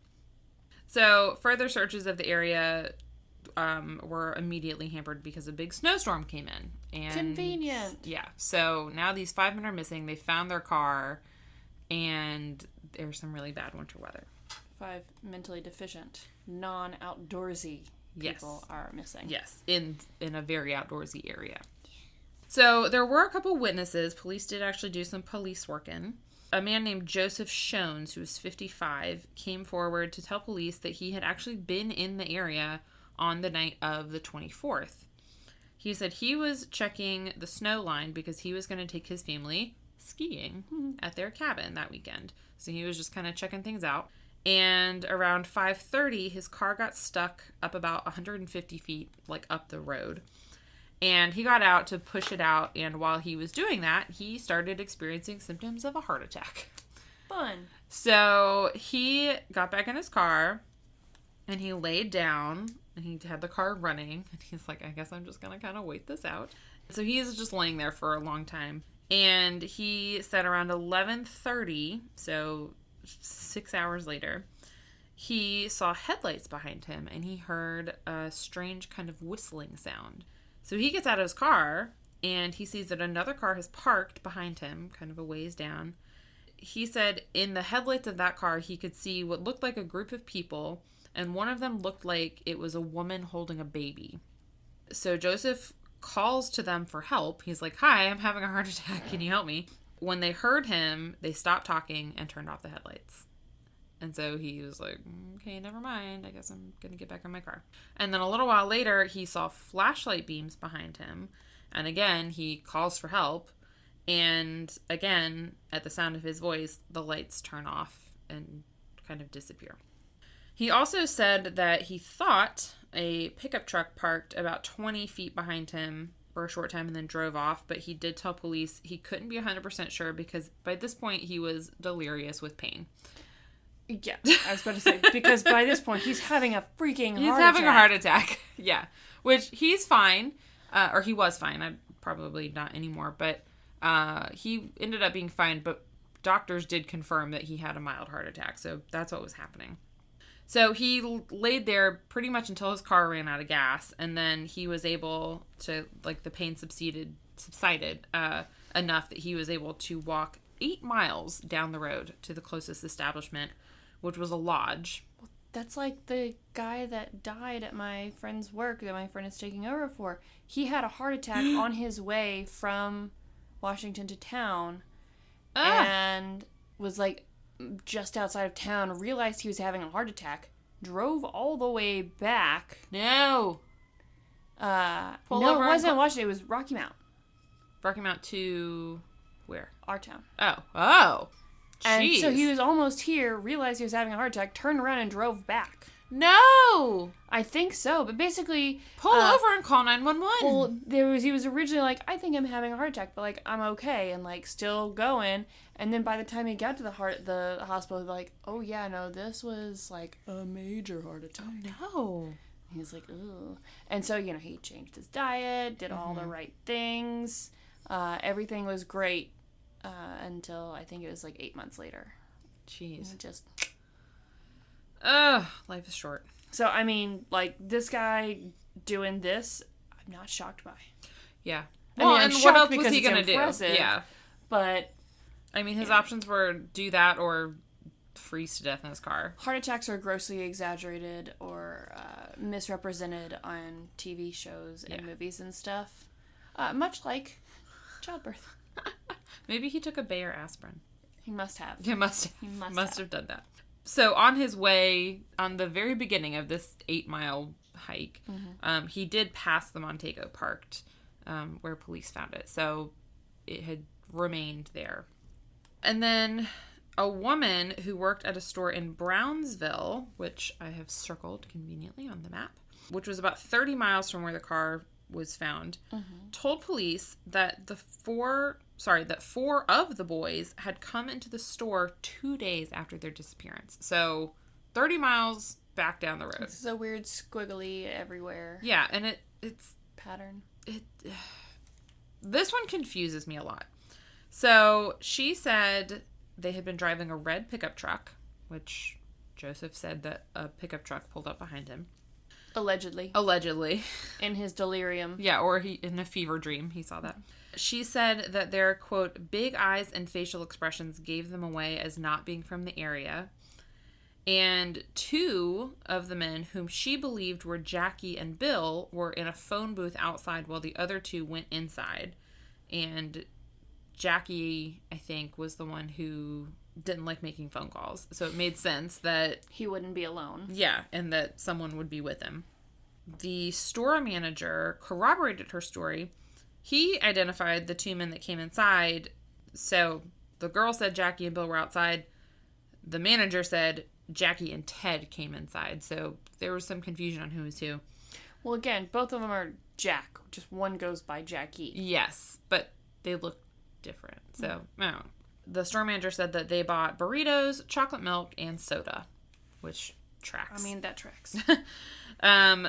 So further searches of the area were immediately hampered because a big snowstorm came in. And convenient. Yeah. So now these 5 men are missing. They found their car, and there's some really bad winter weather. 5 mentally deficient, non-outdoorsy people are missing. Yes, in a very outdoorsy area. So there were a couple witnesses. Police did actually do some police work in. A man named Joseph Shones, who was 55, came forward to tell police that he had actually been in the area on the night of the 24th. He said he was checking the snow line because he was going to take his family skiing at their cabin that weekend. So he was just kind of checking things out. And around 5:30, his car got stuck up about 150 feet, like up the road. And he got out to push it out, and while he was doing that, he started experiencing symptoms of a heart attack. Fun. So he got back in his car, and he laid down, and he had the car running, and he's like, I guess I'm just going to kind of wait this out. So he's just laying there for a long time. And he said around 11:30, so 6 hours later, he saw headlights behind him, and he heard a strange kind of whistling sound. So he gets out of his car, and he sees that another car has parked behind him, kind of a ways down. He said in the headlights of that car, he could see what looked like a group of people, and one of them looked like it was a woman holding a baby. So Joseph calls to them for help. He's like, hi, I'm having a heart attack. Can you help me? When they heard him, they stopped talking and turned off the headlights. And so he was like, okay, never mind. I guess I'm going to get back in my car. And then a little while later, he saw flashlight beams behind him. And again, he calls for help. And again, at the sound of his voice, the lights turn off and kind of disappear. He also said that he thought a pickup truck parked about 20 feet behind him for a short time and then drove off. But he did tell police he couldn't be 100% sure because by this point, he was delirious with pain. Yeah, I was about to say, because by this point, he's having a freaking heart attack. He's having a heart attack, yeah. Which, he's fine, or he was fine, probably not anymore, but he ended up being fine, but doctors did confirm that he had a mild heart attack, so that's what was happening. So he laid there pretty much until his car ran out of gas, and then he was able to, like, the pain subsided enough that he was able to walk 8 miles down the road to the closest establishment, which was a lodge. That's like the guy that died at my friend's work that my friend is taking over for. He had a heart attack on his way from Washington to town and was like just outside of town, realized he was having a heart attack, drove all the way back. No. No, it wasn't Washington. It was Rocky Mount. Rocky Mount to where? Our town. Oh. And Jeez. so he was almost here, realized he was having a heart attack, turned around and drove back. No! I think so, but basically... Pull over and call 911. Well, he was originally like, I think I'm having a heart attack, but like, I'm okay, and like, still going. And then by the time he got to the hospital, he was like, oh yeah, no, this was like a major heart attack. Oh no. He was like, ugh. And so, he changed his diet, did all the right things. Everything was great. Until I think it was like 8 months later. Jeez. Just. Life is short. So, I mean, like, this guy doing this, I'm not shocked by. Yeah. Well, and what else was he going to do? Yeah. But. I mean, his options were do that or freeze to death in his car. Heart attacks are grossly exaggerated or misrepresented on TV shows and movies and stuff. Much like childbirth. Maybe he took a Bayer aspirin. He must have. He must have done that. So on his way, on the very beginning of this 8-mile hike, he did pass the Montego Park, where police found it. So it had remained there. And then a woman who worked at a store in Brownsville, which I have circled conveniently on the map, which was about 30 miles from where the car was found, told police that four of the boys had come into the store 2 days after their disappearance. So 30 miles back down the road. This is a weird squiggly everywhere. Yeah, and it's pattern. This one confuses me a lot. So she said they had been driving a red pickup truck, which Joseph said that a pickup truck pulled up behind him. Allegedly. In his delirium. Yeah, or in a fever dream, he saw that. She said that their, quote, big eyes and facial expressions gave them away as not being from the area. And 2 of the men, whom she believed were Jackie and Bill, were in a phone booth outside while the other 2 went inside. And Jackie, I think, was the one who didn't like making phone calls. So it made sense that he wouldn't be alone. Yeah, and that someone would be with him. The store manager corroborated her story. He identified the 2 men that came inside. So the girl said Jackie and Bill were outside. The manager said Jackie and Ted came inside. So there was some confusion on who was who. Well, again, both of them are Jack. Just one goes by Jackie. Yes, but they look different. So, I don't know. The store manager said that they bought burritos, chocolate milk, and soda, which tracks. I mean, that tracks.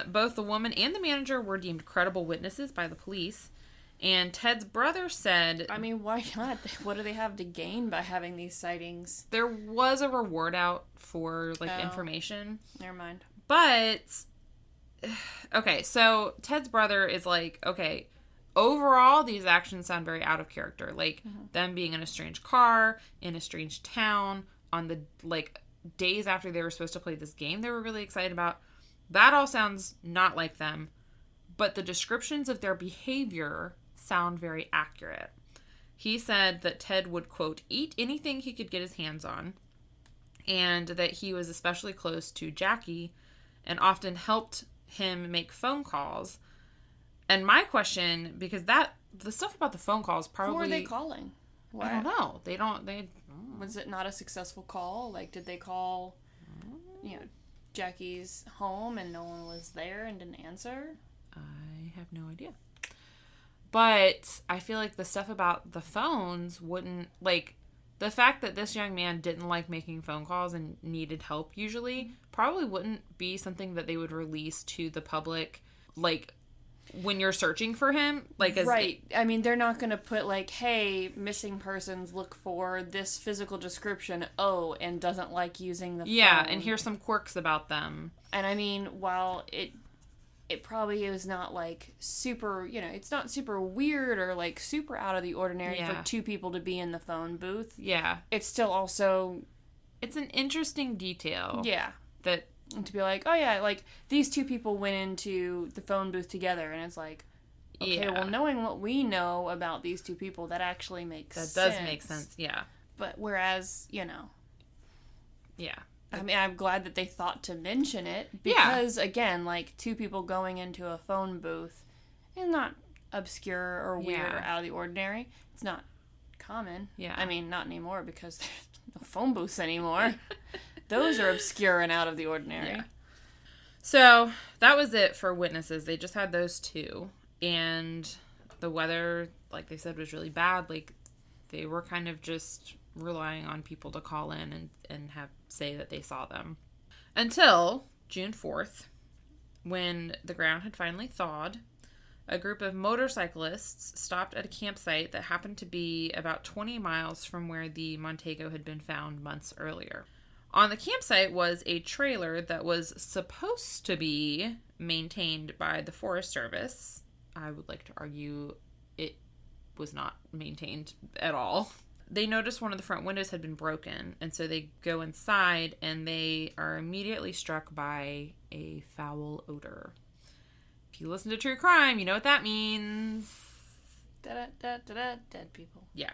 Both the woman and the manager were deemed credible witnesses by the police. And Ted's brother said... I mean, why not? What do they have to gain by having these sightings? There was a reward out for, information. Never mind. But... Okay, so Ted's brother is like, okay... Overall, these actions sound very out of character. Like, them being in a strange car, in a strange town, on the, days after they were supposed to play this game they were really excited about. That all sounds not like them. But the descriptions of their behavior sound very accurate. He said that Ted would, quote, eat anything he could get his hands on. And that he was especially close to Jackie and often helped him make phone calls. And my question, because the stuff about the phone calls probably... Who are they calling? What? I don't know. Was it not a successful call? Did they call, Jackie's home and no one was there and didn't answer? I have no idea. But I feel like the stuff about the phones wouldn't... the fact that this young man didn't like making phone calls and needed help usually probably wouldn't be something that they would release to the public, when you're searching for him, right. I mean, they're not going to put hey, missing persons, look for this physical description, and doesn't like using the phone. Yeah, and here's some quirks about them. And I mean, while it probably is not super, it's not super weird or super out of the ordinary for 2 people to be in the phone booth. Yeah. It's still also... It's an interesting detail. Yeah. That... And to be oh yeah, these 2 people went into the phone booth together, and it's okay, well, knowing what we know about these 2 people, that actually makes sense. That does make sense, yeah. But whereas, Yeah. I mean, I'm glad that they thought to mention it, because, again, 2 people going into a phone booth is not obscure or weird or out of the ordinary. It's not common. Yeah. I mean, not anymore, because there's no phone booths anymore. Those are obscure and out of the ordinary. Yeah. So, that was it for witnesses. They just had those 2. And the weather, like they said, was really bad. They were kind of just relying on people to call in and say that they saw them. Until June 4th, when the ground had finally thawed, a group of motorcyclists stopped at a campsite that happened to be about 20 miles from where the Montego had been found months earlier. On the campsite was a trailer that was supposed to be maintained by the Forest Service. I would like to argue it was not maintained at all. They noticed one of the front windows had been broken, and so they go inside, and they are immediately struck by a foul odor. If you listen to true crime, you know what that means. Dead people. Yeah.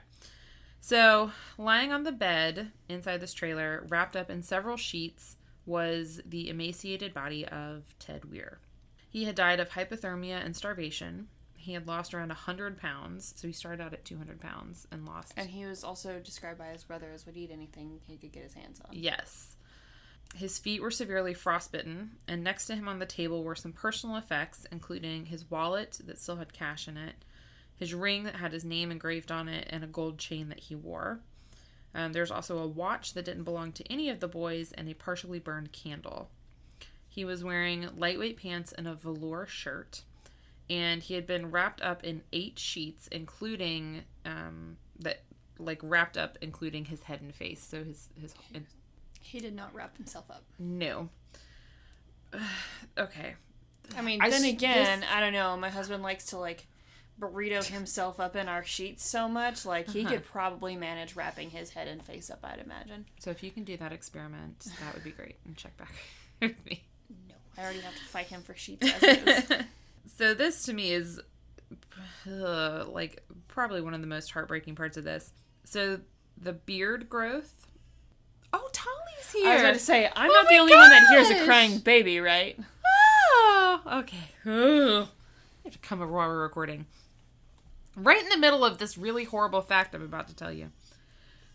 So, lying on the bed inside this trailer, wrapped up in several sheets, was the emaciated body of Ted Weir. He had died of hypothermia and starvation. He had lost around 100 pounds, so he started out at 200 pounds and lost... And he was also described by his brother as would eat anything he could get his hands on. Yes. His feet were severely frostbitten, and next to him on the table were some personal effects, including his wallet that still had cash in it, his ring that had his name engraved on it, and a gold chain that he wore. There's also a watch that didn't belong to any of the boys, and a partially burned candle. He was wearing lightweight pants and a velour shirt, and he had been wrapped up in 8 sheets, including including his head and face. So his He did not wrap himself up. no. Okay. I mean, I don't know. My husband likes to, like, burrito himself up in our sheets so much. Like, he could probably manage wrapping his head and face up, I'd imagine. So if you can do that experiment, that would be great. And check back with me. No. I already have to fight him for sheets as it is. So this, to me, is, probably one of the most heartbreaking parts of this. So the beard growth. Oh, Tolly's here. I was going to say, I'm not the only one that hears a crying baby, right? Oh, okay. I have to come over while we're recording. Right in the middle of this really horrible fact I'm about to tell you.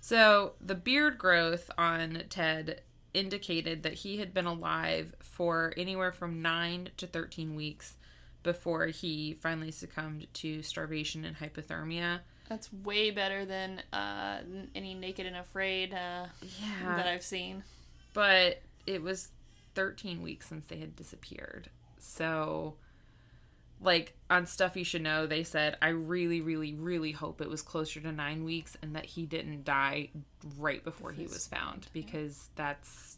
So the beard growth on Ted indicated that he had been alive for anywhere from 9 to 13 weeks before he finally succumbed to starvation and hypothermia. That's way better than any Naked and Afraid that I've seen. But it was 13 weeks since they had disappeared. So, like, on Stuff You Should Know, they said, I really, really, really hope it was closer to 9 weeks and that he didn't die right before he was found. Because that's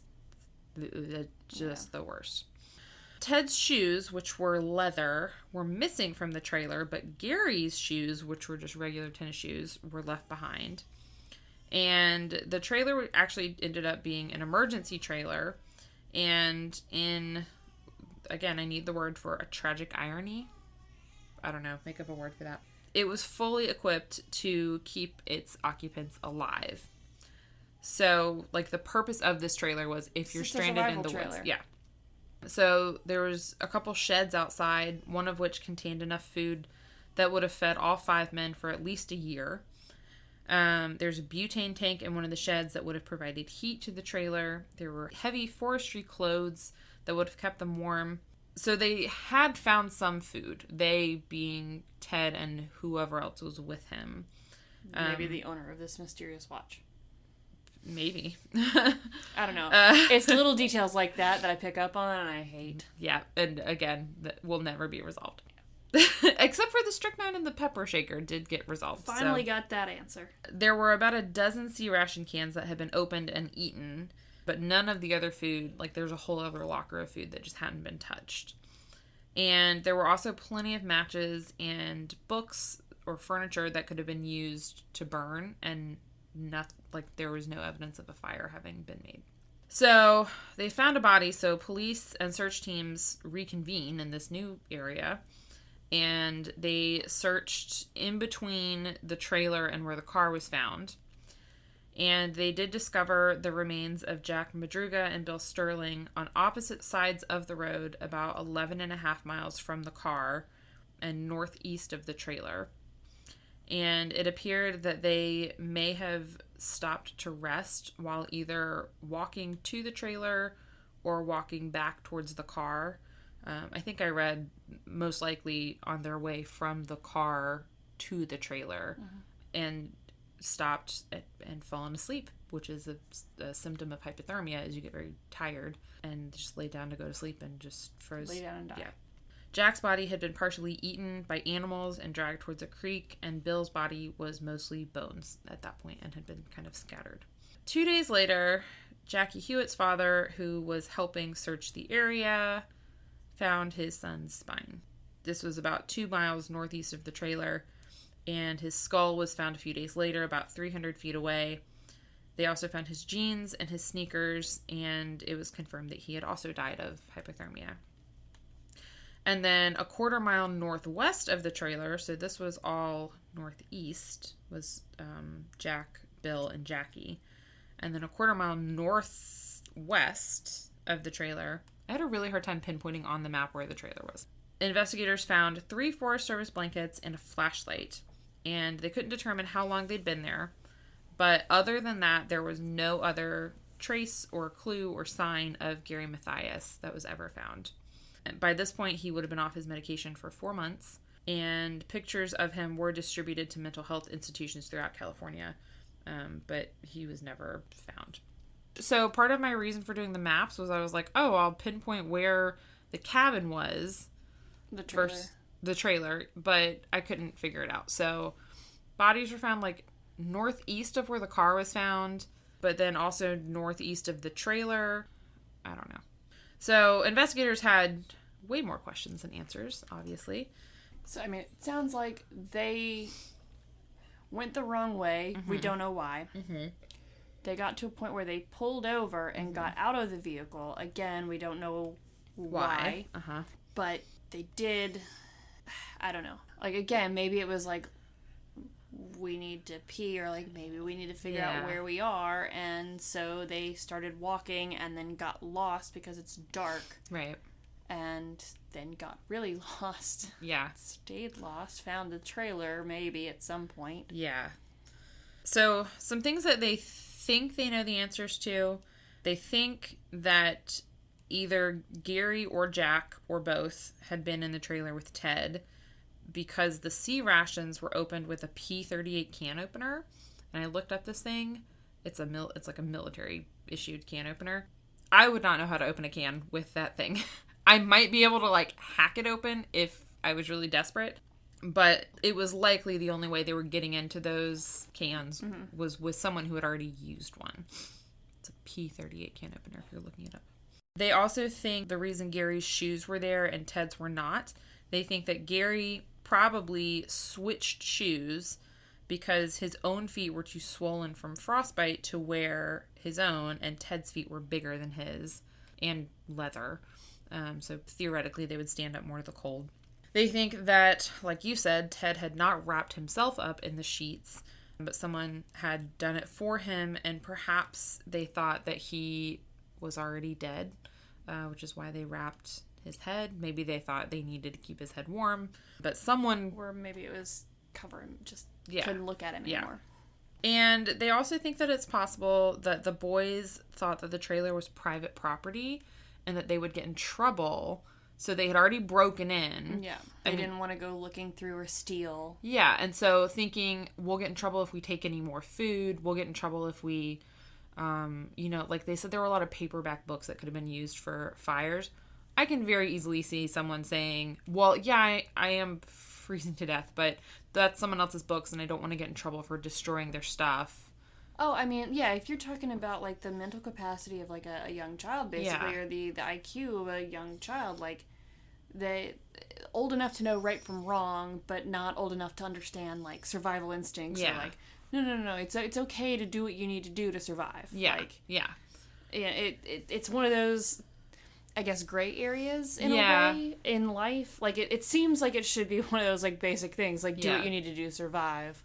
just the worst. Ted's shoes, which were leather, were missing from the trailer, but Gary's shoes, which were just regular tennis shoes, were left behind. And the trailer actually ended up being an emergency trailer. And again, I need the word for a tragic irony. I don't know, make up a word for that. It was fully equipped to keep its occupants alive. So, like, the purpose of this trailer was if you're stranded in the woods. Yeah. So there was a couple sheds outside, one of which contained enough food that would have fed all 5 men for at least a year. There's a butane tank in one of the sheds that would have provided heat to the trailer. There were heavy forestry clothes that would have kept them warm. So they had found some food, they being Ted and whoever else was with him. Maybe the owner of this mysterious watch. Maybe. I don't know. It's little details like that I pick up on and I hate. Yeah, and again, that will never be resolved. Except for the strychnine and the pepper shaker did get resolved. Finally got that answer. There were about a dozen sea ration cans that had been opened and eaten, but none of the other food, like there's a whole other locker of food that just hadn't been touched. And there were also plenty of matches and books or furniture that could have been used to burn, and there was no evidence of a fire having been made. So they found a body, so police and search teams reconvene in this new area, and they searched in between the trailer and where the car was found. And they did discover the remains of Jack Madruga and Bill Sterling on opposite sides of the road, about 11.5 miles from the car and northeast of the trailer. And it appeared that they may have stopped to rest while either walking to the trailer or walking back towards the car. I think I read most likely on their way from the car to the trailer, and stopped and fallen asleep, which is a symptom of hypothermia, as you get very tired and just lay down to go to sleep and just froze. Lay down and die. Yeah. Jack's body had been partially eaten by animals and dragged towards a creek, and Bill's body was mostly bones at that point and had been kind of scattered. 2 days later, Jackie Hewitt's father, who was helping search the area, found his son's spine. This was about 2 miles northeast of the trailer, and his skull was found a few days later, about 300 feet away. They also found his jeans and his sneakers, and it was confirmed that he had also died of hypothermia. And then a 1/4 mile northwest of the trailer, so this was all northeast, was Jack, Bill, and Jackie. And then a 1/4 mile northwest of the trailer, I had a really hard time pinpointing on the map where the trailer was. Investigators found 3 Forest Service blankets and a flashlight, and they couldn't determine how long they'd been there. But other than that, there was no other trace or clue or sign of Gary Mathias that was ever found. And by this point, he would have been off his medication for 4 months, and pictures of him were distributed to mental health institutions throughout California, but he was never found. So part of my reason for doing the maps was I was like, oh, I'll pinpoint where the cabin was. The trailer. Versus the trailer, but I couldn't figure it out. So bodies were found like northeast of where the car was found, but then also northeast of the trailer. I don't know. So investigators had way more questions than answers, obviously. So, I mean, it sounds like they went the wrong way. We don't know why. They got to a point where they pulled over and got out of the vehicle. Again, we don't know why. But they did, I don't know. Like, again, maybe it was like, we need to pee, or like maybe we need to figure out where we are. And so they started walking and then got lost because it's dark. Right. And then got really lost. Yeah. Stayed lost, found the trailer maybe at some point. Yeah. So some things that they think they know the answers to. They think that either Gary or Jack or both had been in the trailer with Ted, because the C rations were opened with a P38 can opener. And I looked up this thing. It's like a military issued can opener. I would not know how to open a can with that thing. I might be able to like hack it open if I was really desperate, but it was likely the only way they were getting into those cans was with someone who had already used one. It's a P38 can opener if you're looking it up. They also think the reason Gary's shoes were there and Ted's were not, they think that Gary probably switched shoes because his own feet were too swollen from frostbite to wear his own, and Ted's feet were bigger than his and leather. So theoretically, they would stand up more to the cold. They think that, like you said, Ted had not wrapped himself up in the sheets, but someone had done it for him, and perhaps they thought that he was already dead, which is why they wrapped his head. Maybe they thought they needed to keep his head warm, but someone... Or maybe it was covering, just couldn't look at him anymore. And they also think that it's possible that the boys thought that the trailer was private property and that they would get in trouble, so they had already broken in. Yeah, they didn't want to go looking through or steal. Yeah, and so thinking, we'll get in trouble if we take any more food, we'll get in trouble if we, like they said there were a lot of paperback books that could have been used for fires. I can very easily see someone saying, well, yeah, I am freezing to death, but that's someone else's books and I don't want to get in trouble for destroying their stuff. Oh, I mean, yeah, if you're talking about, like, the mental capacity of, like, a young child, basically, or the IQ of a young child, like, they old enough to know right from wrong, but not old enough to understand, like, survival instincts. Yeah. Or, like, no, it's okay to do what you need to do to survive. Yeah, like, yeah. It's one of those, I guess, gray areas in a way in life. Like, it seems like it should be one of those, like, basic things, like, do what you need to do to survive.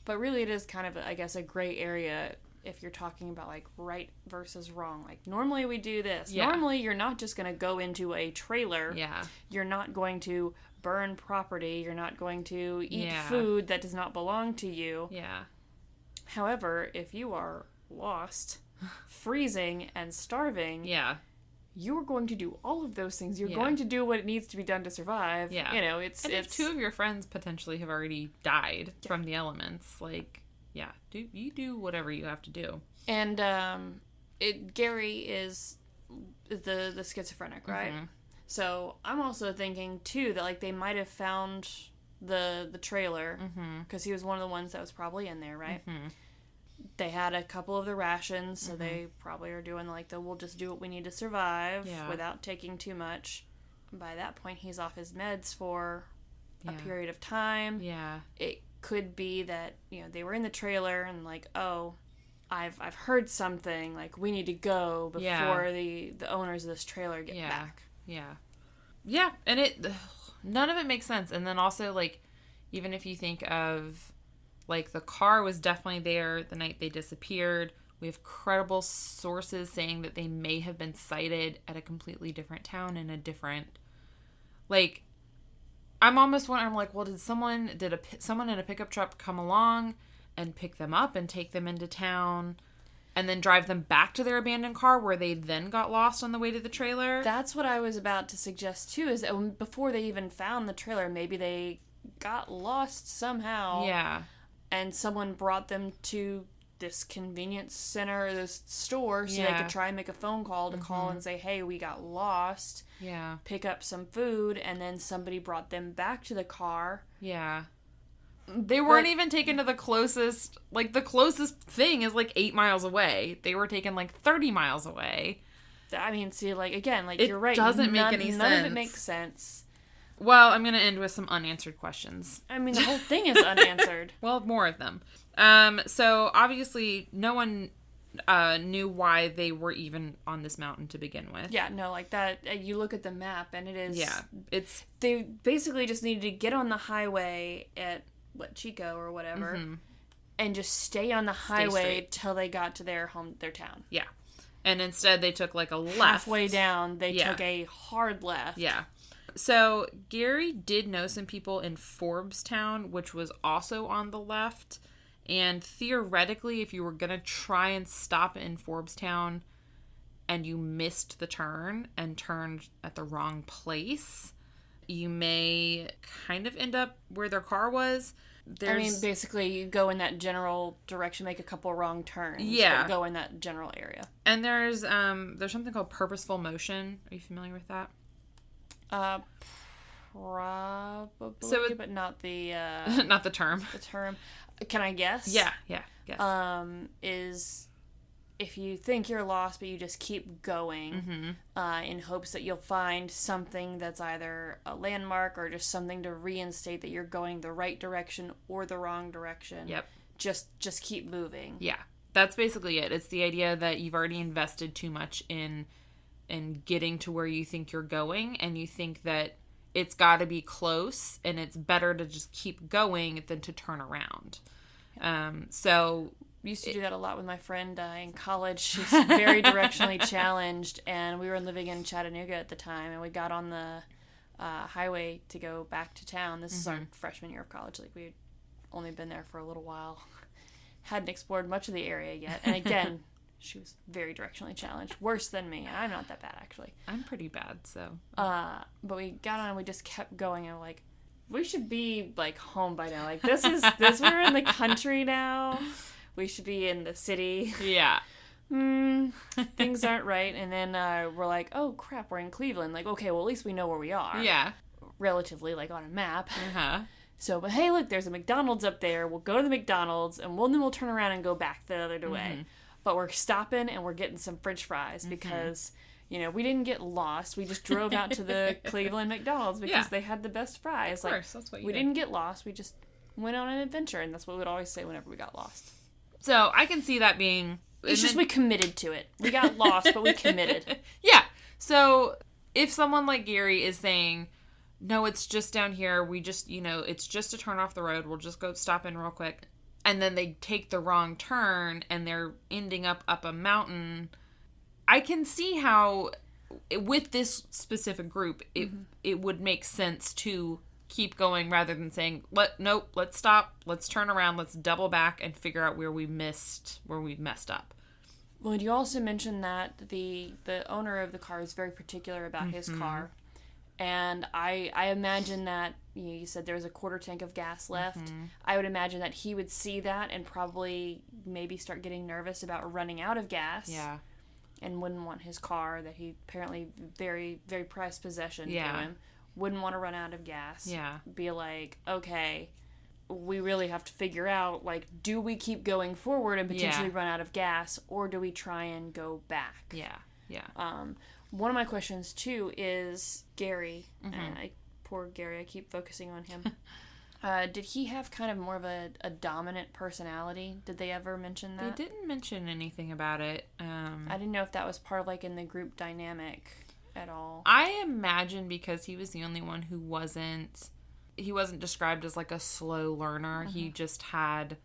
But really it is kind of, I guess, a gray area if you're talking about, like, right versus wrong. Like, normally we do this. Yeah. Normally you're not just going to go into a trailer. Yeah. You're not going to burn property. You're not going to eat food that does not belong to you. Yeah. However, if you are lost, freezing, and starving... Yeah. You're going to do all of those things. You're going to do what needs to be done to survive. Yeah. You know, it's... if two of your friends potentially have already died from the elements, like, you do whatever you have to do. And Gary is the schizophrenic, right? Mm-hmm. So I'm also thinking, too, that, like, they might have found the trailer, because he was one of the ones that was probably in there, right? Mm-hmm. They had a couple of the rations, so they probably are doing, like, we'll just do what we need to survive without taking too much. By that point, he's off his meds for a period of time. Yeah. It could be that, they were in the trailer and, like, oh, I've heard something, like, we need to go before the owners of this trailer get back. Yeah. Yeah, and none of it makes sense. And then also, like, even if you think of... Like, the car was definitely there the night they disappeared. We have credible sources saying that they may have been sighted at a completely different town in a different... Like, I'm almost wondering, I'm like, well, did someone in a pickup truck come along and pick them up and take them into town? and then drive them back to their abandoned car where they then got lost on the way to the trailer. That's what I was about to suggest too, is that before they even found the trailer, maybe they got lost somehow. Yeah. And someone brought them to this convenience center or this store so they could try and make a phone call to call and say, hey, we got lost. Yeah. Pick up some food, and then somebody brought them back to the car. Yeah. They weren't even taken to the closest thing is like 8 miles away. They were taken like 30 miles away. I mean, see, like, again, like, It you're right. doesn't make any None of sense. it makes sense. Well, I'm going to end with some unanswered questions. I mean, the whole thing is unanswered. Well, more of them. So obviously no one knew why they were even on this mountain to begin with. Yeah, no, like that, you look at the map and it is... Yeah, it's... They basically just needed to get on the highway at, Chico or whatever, and just stay on the highway straight. till they got to their town. Yeah. And instead they took like a left. Halfway down, they took a hard left. Yeah. So Gary did know some people in Forbestown, which was also on the left. And theoretically, if you were going to try and stop in Forbestown and you missed the turn and turned at the wrong place, you may kind of end up where their car was. I mean, basically, you go in that general direction, make a couple wrong turns. Yeah. But go in that general area. And there's something called purposeful motion. Are you familiar with that? Probably, but not the... Not the term. the term. Can I guess? Yeah, guess. Is if you think you're lost, but you just keep going in hopes that you'll find something that's either a landmark or just something to reinstate that you're going the right direction or the wrong direction. Yep. Just keep moving. Yeah. That's basically it. It's the idea that you've already invested too much in getting to where you think you're going, and you think that it's got to be close, and it's better to just keep going than to turn around. So We used to do that a lot with my friend in college. She's very directionally challenged, and we were living in Chattanooga at the time, and we got on the highway to go back to town. This is our freshman year of college. Like, we had only been there for a little while. Hadn't explored much of the area yet. And again, she was very directionally challenged. Worse than me, and I'm not that bad, actually. I'm pretty bad, so. But we got on and we just kept going, and we're like, we should be, like, home by now. Like, we're in the country now. We should be in the city. Yeah. Things aren't right. And then we're like, oh, crap, we're in Cleveland. Like, okay, well, at least we know where we are. Yeah. Relatively, like, on a map. Uh-huh. So, but hey, look, there's a McDonald's up there. We'll go to the McDonald's, and then we'll turn around and go back the other way. But we're stopping, and we're getting some French fries because, you know, we didn't get lost. We just drove out to the Cleveland McDonald's because they had the best fries. Of course, that's what you we did. didn't get lost. We just went on an adventure, and that's what we would always say whenever we got lost. So I can see that being... It's just we committed to it. We got lost, but we committed. Yeah. So if someone like Gary is saying, no, it's just down here, we just, you know, it's just a turn off the road, we'll just go stop in real quick, and then they take the wrong turn and they're ending up a mountain, I can see how with this specific group it would make sense to keep going rather than saying, let's stop, let's turn around, let's double back and figure out where we messed up. Well, you also mentioned that the owner of the car is very particular about his car. And I imagine that, you said there was a quarter tank of gas left. I would imagine that he would see that and probably maybe start getting nervous about running out of gas. Yeah. And wouldn't want his car, that he apparently very, very prized possession to him, wouldn't want to run out of gas. Yeah. Be like, okay, we really have to figure out, like, do we keep going forward and potentially run out of gas, or do we try and go back? Yeah. Yeah. One of my questions, too, is Gary. Poor Gary, I keep focusing on him. Did he have kind of more of a dominant personality? Did they ever mention that? They didn't mention anything about it. I didn't know if that was part of, like, in the group dynamic at all. I imagine because he was the only one who wasn't described as, like, a slow learner. He just had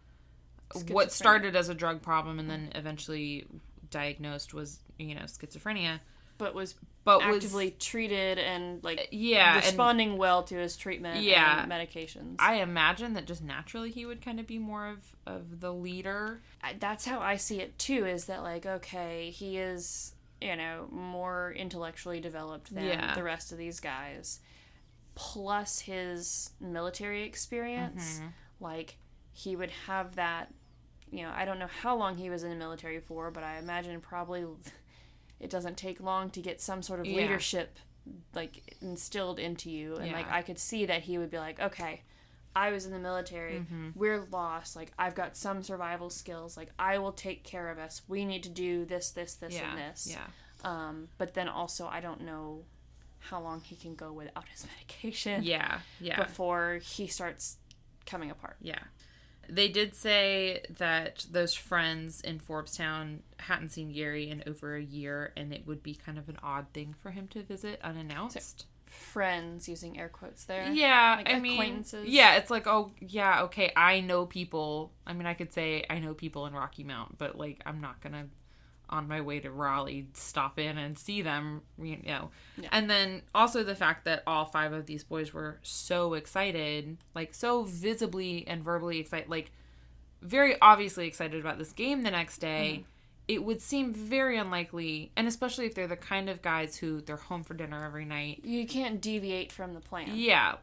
what started as a drug problem and then eventually diagnosed was, schizophrenia. was but actively treated and yeah, responding well to his treatment and medications. I imagine that just naturally he would kind of be more of the leader. That's how I see it too, is that okay, he is, more intellectually developed than the rest of these guys, plus his military experience. He would have that, I don't know how long he was in the military for, but I imagine probably it doesn't take long to get some sort of leadership instilled into you. And I could see that he would be like, okay, I was in the military, we're lost, I've got some survival skills, I will take care of us, we need to do this, and this. But then also I don't know how long he can go without his medication before he starts coming apart. They did say that those friends in Forbstown hadn't seen Gary in over a year, and it would be kind of an odd thing for him to visit unannounced. So, friends, using air quotes there. Yeah, acquaintances. It's oh, yeah, okay, I know people. I mean, I could say I know people in Rocky Mount, but, I'm not gonna, on my way to Raleigh, stop in and see them, Yeah. And then also the fact that all 5 of these boys were so excited, so visibly and verbally excited, very obviously excited about this game the next day. It would seem very unlikely, and especially if they're the kind of guys who they're home for dinner every night. You can't deviate from the plan. Yeah,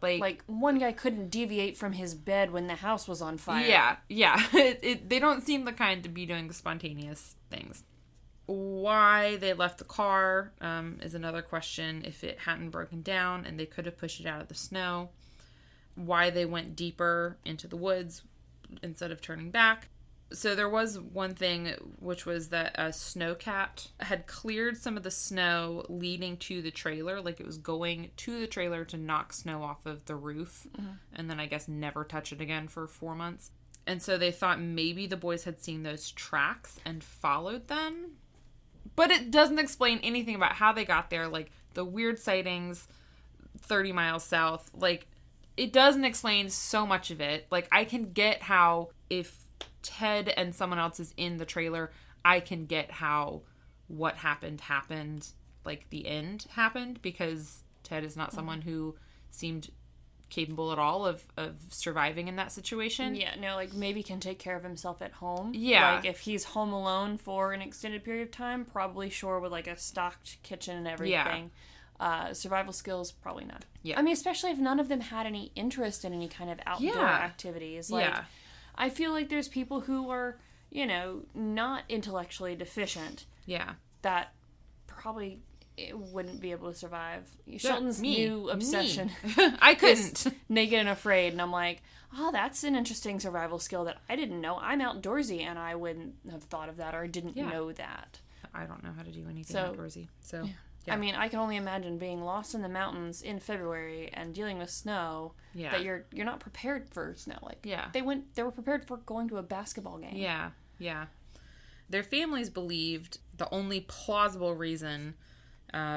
one guy couldn't deviate from his bed when the house was on fire. Yeah. They don't seem the kind to be doing the spontaneous things. Why they left the car is another question. If it hadn't broken down and they could have pushed it out of the snow. Why they went deeper into the woods instead of turning back. So there was one thing, which was that a snowcat had cleared some of the snow leading to the trailer. It was going to the trailer to knock snow off of the roof. And then I guess never touch it again for 4 months. And so they thought maybe the boys had seen those tracks and followed them. But it doesn't explain anything about how they got there. The weird sightings 30 miles south. It doesn't explain so much of it. I can get how if Ted and someone else is in the trailer, I can get how what happened, the end happened, because Ted is not someone who seemed capable at all of surviving in that situation. Yeah, no, maybe can take care of himself at home. Yeah. If he's home alone for an extended period of time, probably sure with a stocked kitchen and everything. Survival skills, probably not. Yeah. I mean, especially if none of them had any interest in any kind of outdoor activities. I feel like there's people who are, not intellectually deficient. Yeah. That probably wouldn't be able to survive. Shelton's new obsession. I couldn't. Naked and Afraid. And I'm like, that's an interesting survival skill that I didn't know. I'm outdoorsy and I wouldn't have thought of that or didn't know that. I don't know how to do anything outdoorsy. So, I mean, I can only imagine being lost in the mountains in February and dealing with snow. Yeah. That you're not prepared for snow. They were prepared for going to a basketball game. Yeah. Yeah. Their families believed the only plausible reason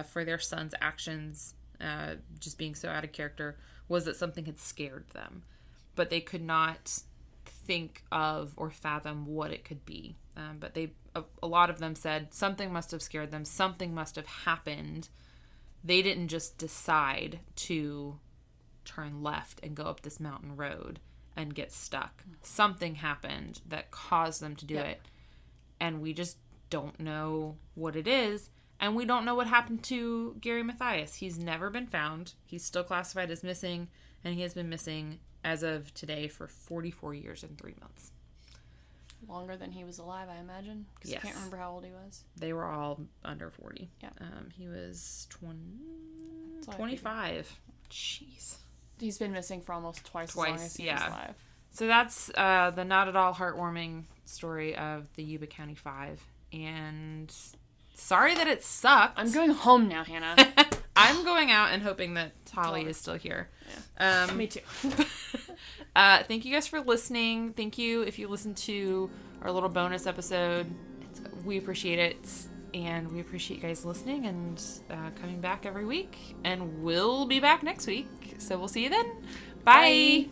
for their son's actions just being so out of character was that something had scared them. But they could not think of or fathom what it could be. But a lot of them said something must have scared them. Something must have happened. They didn't just decide to turn left and go up this mountain road and get stuck. Something happened that caused them to do it. And we just don't know what it is. And we don't know what happened to Gary Mathias. He's never been found. He's still classified as missing. And he has been missing as of today for 44 years and 3 months. Longer than he was alive, I imagine. Because I can't remember how old he was. They were all under 40. Yeah. He was 25. Jeez. He's been missing for almost twice as long as he was alive. So that's the not at all heartwarming story of the Yuba County Five. And sorry that it sucked. I'm going home now, Hannah. I'm going out and hoping that Holly is still here. Yeah. Me too. Thank you guys for listening. Thank you if you listened to our little bonus episode. We appreciate it. And we appreciate you guys listening and coming back every week. And we'll be back next week. So we'll see you then. Bye.